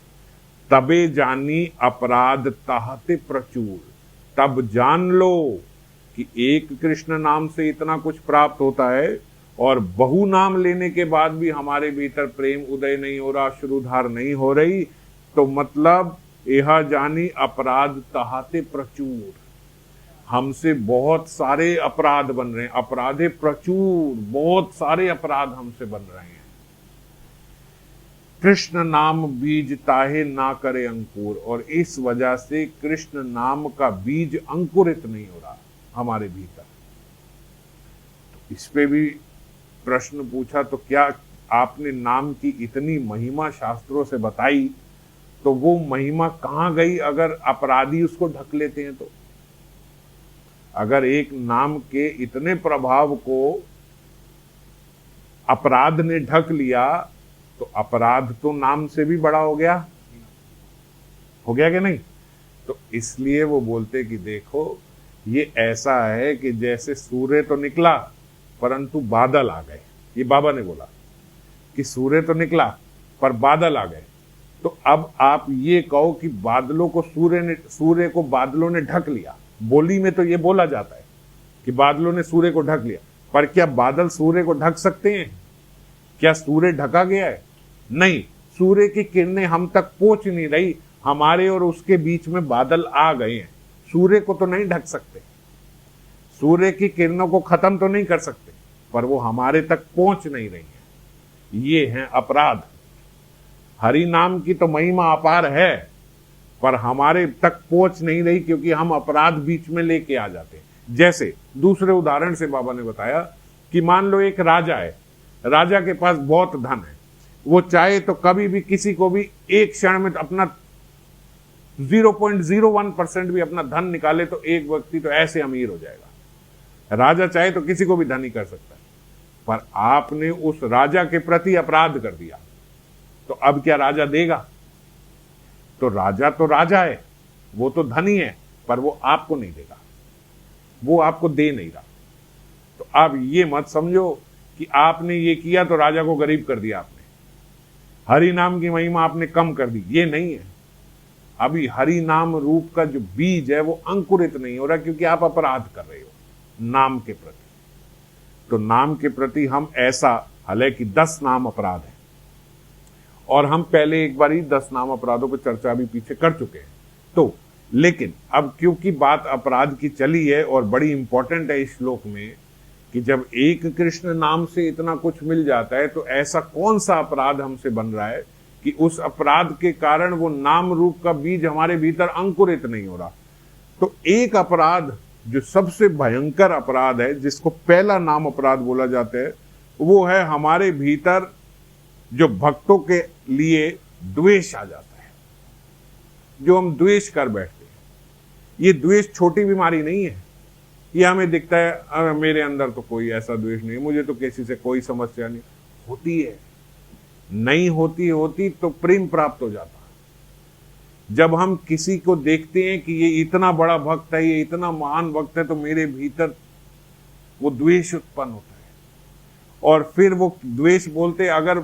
तबे जानी अपराध तहाते प्रचुर, तब जान लो कि एक कृष्ण नाम से इतना कुछ प्राप्त होता है और बहु नाम लेने के बाद भी हमारे भीतर प्रेम उदय नहीं हो रहा, अश्रुधार नहीं हो रही, तो मतलब यह जानी अपराध तहाते प्रचुर, हमसे बहुत सारे अपराध बन रहे हैं। अपराधे प्रचुर, बहुत सारे अपराध हमसे बन रहे हैं। कृष्ण नाम बीज ताहे ना करे अंकुर, और इस वजह से कृष्ण नाम का बीज अंकुरित नहीं हो रहा हमारे भीतर। तो इस पे भी प्रश्न पूछा, तो क्या आपने नाम की इतनी महिमा शास्त्रों से बताई, तो वो महिमा कहां गई अगर अपराधी उसको ढक लेते हैं? तो अगर एक नाम के इतने प्रभाव को अपराध ने ढक लिया, तो अपराध तो नाम से भी बड़ा हो गया कि नहीं? तो इसलिए वो बोलते कि देखो ये ऐसा है कि जैसे सूर्य तो निकला परंतु बादल आ गए। ये बाबा ने बोला कि सूर्य तो निकला पर बादल आ गए। तो अब आप ये कहो कि बादलों को सूर्य को बादलों ने ढक लिया। बोली में तो ये बोला जाता है कि बादलों ने सूर्य को ढक लिया, पर क्या बादल सूर्य को ढक सकते हैं? क्या सूर्य ढका गया है? नहीं, सूर्य की किरणें हम तक पहुंच नहीं रही, हमारे और उसके बीच में बादल आ गए हैं। सूर्य को तो नहीं ढक सकते, सूर्य की किरणों को खत्म तो नहीं कर सकते, पर वो हमारे तक पहुंच नहीं रही है। ये है अपराध। हरि नाम की तो महिमा अपार है, पर हमारे तक पहुंच नहीं रही क्योंकि हम अपराध बीच में लेके आ जाते हैं। जैसे दूसरे उदाहरण से बाबा ने बताया कि मान लो एक राजा है, राजा के पास बहुत धन है, वो चाहे तो कभी भी किसी को भी एक क्षण में अपना 0.01% भी अपना धन निकाले तो एक व्यक्ति तो ऐसे अमीर हो जाएगा। राजा चाहे तो किसी को भी धनी कर सकता है, पर आपने उस राजा के प्रति अपराध कर दिया, तो अब क्या राजा देगा? तो राजा है, वो तो धनी है, पर वो आपको नहीं देगा, वो आपको दे नहीं रहा। तो आप ये मत समझो कि आपने ये किया तो राजा को गरीब कर दिया, आपने हरि नाम की महिमा आपने कम कर दी, ये नहीं है। अभी हरि नाम रूप का जो बीज है वो अंकुरित नहीं हो रहा, क्योंकि आप अपराध कर रहे हो नाम के प्रति। तो नाम के प्रति हम ऐसा, हालांकि 10 नाम अपराध है, और हम पहले एक बार ही 10 नाम अपराधों पर चर्चा भी पीछे कर चुके हैं। तो लेकिन अब क्योंकि बात अपराध की चली है, और बड़ी इंपॉर्टेंट है इस श्लोक में, कि जब एक कृष्ण नाम से इतना कुछ मिल जाता है, तो ऐसा कौन सा अपराध हमसे बन रहा है कि उस अपराध के कारण वो नाम रूप का बीज हमारे भीतर अंकुरित नहीं हो रहा। तो एक अपराध जो सबसे भयंकर अपराध है, जिसको पहला नाम अपराध बोला जाता है, वो है हमारे भीतर जो भक्तों के लिए द्वेष आ जाता है, जो हम द्वेष कर बैठते हैं। ये द्वेष छोटी बीमारी नहीं है, ये हमें दिखता है मेरे अंदर तो कोई ऐसा द्वेष नहीं, मुझे तो किसी से कोई समस्या नहीं होती है, नहीं होती तो प्रेम प्राप्त हो जाता है। जब हम किसी को देखते हैं कि ये इतना बड़ा भक्त है, ये इतना महान भक्त है, तो मेरे भीतर वो द्वेष उत्पन्न होता है। और फिर वो द्वेष बोलते अगर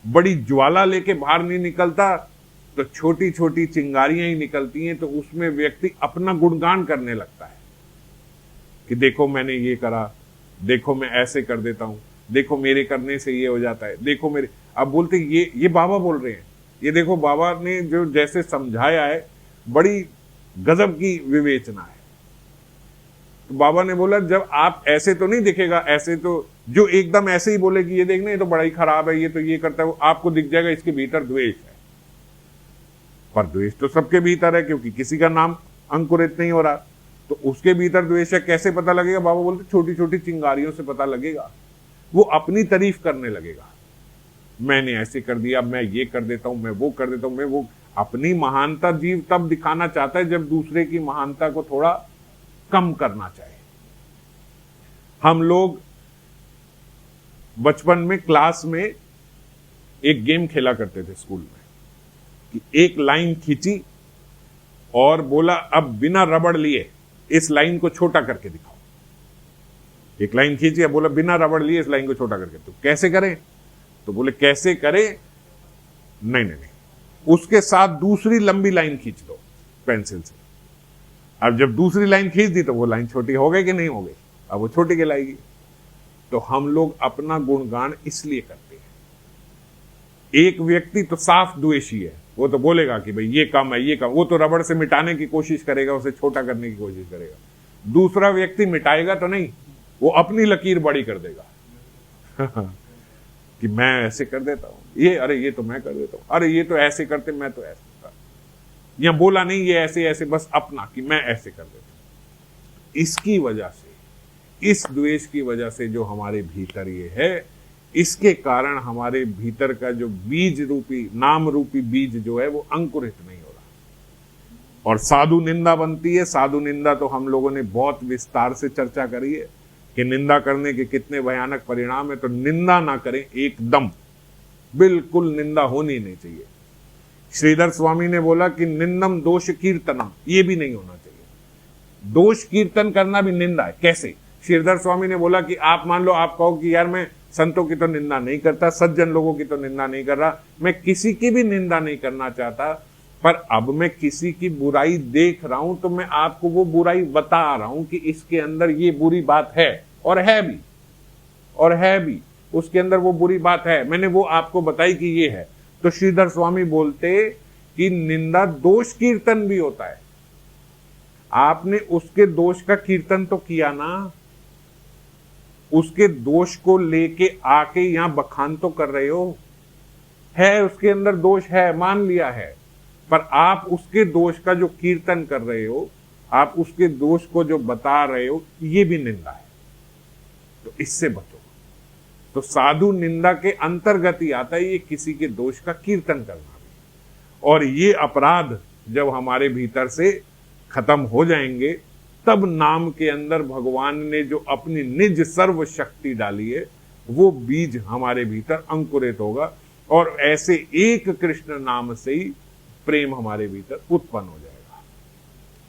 बड़ी ज्वाला लेके बाहर नहीं निकलता, तो छोटी छोटी चिंगारियां ही निकलती हैं, तो उसमें व्यक्ति अपना गुणगान करने लगता है कि देखो मैंने ये करा, देखो मैं ऐसे कर देता हूं, देखो मेरे करने से ये हो जाता है, देखो मेरे। अब बोलते ये बाबा बोल रहे हैं, ये देखो बाबा ने जो जैसे समझाया है, बड़ी गजब की विवेचना है। तो बाबा ने बोला जब आप ऐसे तो नहीं दिखेगा, ऐसे तो जो एकदम ऐसे ही बोले कि ये देखना ये तो बड़ा ही खराब है, ये तो ये करता है, वो आपको दिख जाएगा इसके भीतर द्वेष है। पर द्वेष तो सबके भीतर है, क्योंकि किसी का नाम अंकुरित नहीं हो रहा, तो उसके भीतर द्वेष है। कैसे पता लगेगा? बाबा बोलते छोटी छोटी चिंगारियों से पता लगेगा। वो अपनी तारीफ करने लगेगा, मैंने ऐसे कर दिया, मैं ये कर देता हूं, मैं वो कर देता हूं, मैं वो। अपनी महानता जीव तब दिखाना चाहता है जब दूसरे की महानता को थोड़ा कम करना चाहे। हम लोग बचपन में क्लास में एक गेम खेला करते थे स्कूल में, कि एक लाइन खींची और बोला अब बिना रबड़ लिए इस लाइन को छोटा करके दिखाओ। एक लाइन खींची, बोला बिना रबड़ लिए इस लाइन को छोटा करके। तो कैसे करें? तो बोले कैसे करें? नहीं, उसके साथ दूसरी लंबी लाइन खींच दो पेंसिल से। अब जब दूसरी लाइन खींच दी तो वो लाइन छोटी हो गई कि नहीं हो गई? अब वो छोटी कहलाएगी। तो हम लोग अपना गुणगान इसलिए करते हैं। एक व्यक्ति तो साफ द्वेषी है, वो तो बोलेगा कि भाई ये कम है, ये कम, वो तो रबड़ से मिटाने की कोशिश करेगा, उसे छोटा करने की कोशिश करेगा। दूसरा व्यक्ति मिटाएगा तो नहीं, वो अपनी लकीर बड़ी कर देगा कि मैं ऐसे कर देता हूं, ये अरे ये तो मैं कर देता हूं, अरे ये तो ऐसे करते, मैं तो ऐसे करता। या बोला नहीं ये ऐसे ऐसे, बस अपना कि मैं ऐसे कर देता हूं। इसकी वजह से, इस द्वेष की वजह से जो हमारे भीतर ये है, इसके कारण हमारे भीतर का जो बीज रूपी, नाम रूपी बीज जो है वो अंकुरित नहीं हो रहा। और साधु निंदा बनती है। साधु निंदा तो हम लोगों ने बहुत विस्तार से चर्चा करी है कि निंदा करने के कितने भयानक परिणाम है। तो निंदा ना करें, एकदम बिल्कुल निंदा होनी नहीं चाहिए। श्रीधर स्वामी ने बोला कि निंदम दोष कीर्तनम, ये भी नहीं होना चाहिए। दोष कीर्तन करना भी निंदा है। कैसे? श्रीधर स्वामी ने बोला कि आप मान लो आप कहो कि यार मैं संतों की तो निंदा नहीं करता, सज्जन लोगों की तो निंदा नहीं कर रहा, मैं किसी की भी निंदा नहीं करना चाहता, पर अब मैं किसी की बुराई देख रहा हूं तो मैं आपको वो बुराई बता रहा हूं कि इसके अंदर ये बुरी बात है, और है भी उसके अंदर वो बुरी बात है, मैंने वो आपको बताई कि ये है। तो श्रीधर स्वामी बोलते कि निंदा दोष कीर्तन भी होता है। आपने उसके दोष का कीर्तन तो किया ना, उसके दोष को लेके आके यहां बखान तो कर रहे हो, है उसके अंदर दोष है, मान लिया है, पर आप उसके दोष का जो कीर्तन कर रहे हो, आप उसके दोष को जो बता रहे हो, ये भी निंदा है। तो इससे बचो। तो साधु निंदा के अंतर्गत ही आता है ये किसी के दोष का कीर्तन करना भी। और ये अपराध जब हमारे भीतर से खत्म हो जाएंगे, तब नाम के अंदर भगवान ने जो अपनी निज सर्व शक्ति डाली है, वो बीज हमारे भीतर अंकुरित होगा। और ऐसे एक कृष्ण नाम से ही प्रेम हमारे भीतर उत्पन्न हो जाएगा।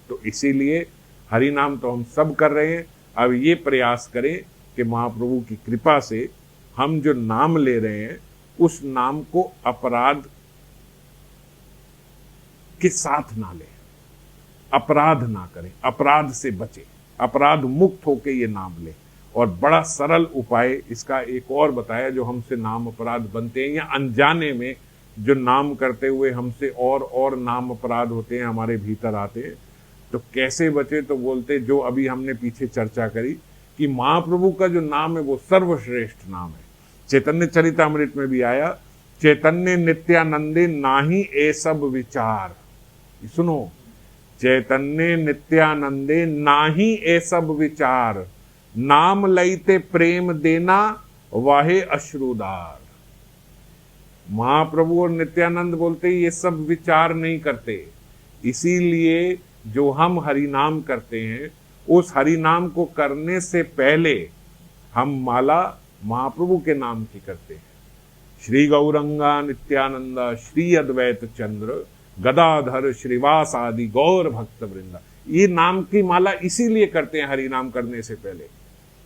तो इसीलिए हरि नाम तो हम सब कर रहे हैं, अब ये प्रयास करें कि महाप्रभु की कृपा से हम जो नाम ले रहे हैं उस नाम को अपराध के साथ ना लें, अपराध ना करें, अपराध से बचें, अपराध मुक्त होकर ये नाम लें। और बड़ा सरल उपाय इसका एक और बताया, जो हमसे नाम अपराध बनते हैं या अनजाने में जो नाम करते हुए हमसे और नाम अपराध होते हैं, हमारे भीतर आते हैं, तो कैसे बचे? तो बोलते जो अभी हमने पीछे चर्चा करी कि महाप्रभु का जो नाम है वो सर्वश्रेष्ठ नाम है। चैतन्य चरितामृत में भी आया, चैतन्य नित्यानंदे नाही ए सब विचार। सुनो, चैतन्य नित्यानंदे नाही ए सब विचार, नाम लईते प्रेम देना वाहे अश्रुदार। महाप्रभु और नित्यानंद बोलते ये सब विचार नहीं करते, इसीलिए जो हम हरि नाम करते हैं उस हरि नाम को करने से पहले हम माला महाप्रभु के नाम की करते हैं। श्री गौरंगा नित्यानंदा श्री अद्वैत चंद्र गदाधर श्रीवास आदि गौर भक्त वृंदा, ये नाम की माला इसीलिए करते हैं हरि नाम करने से पहले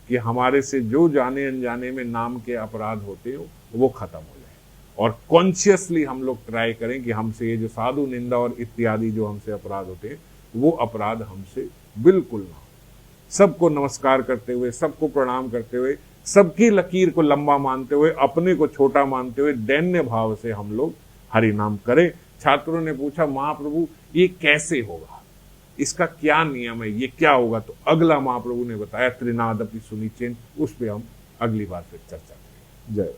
कि हमारे से जो जाने अनजाने में नाम के अपराध होते हो वो खत्म हो जाए। और कॉन्शियसली हम लोग ट्राई करें कि हमसे ये जो साधु निंदा और इत्यादि जो हमसे अपराध होते हैं वो अपराध हमसे बिल्कुल ना हो। सबको नमस्कार करते हुए, सबको प्रणाम करते हुए, सबकी लकीर को लंबा मानते हुए, अपने को छोटा मानते हुए दैन्य भाव से हम लोग हरि नाम करें। छात्रों ने पूछा महाप्रभु ये कैसे होगा, इसका क्या नियम है, ये क्या होगा? तो अगला महाप्रभु ने बताया त्रिनादपि सुनिचेन, उस पर हम अगली बार फिर चर्चा करेंगे। जय।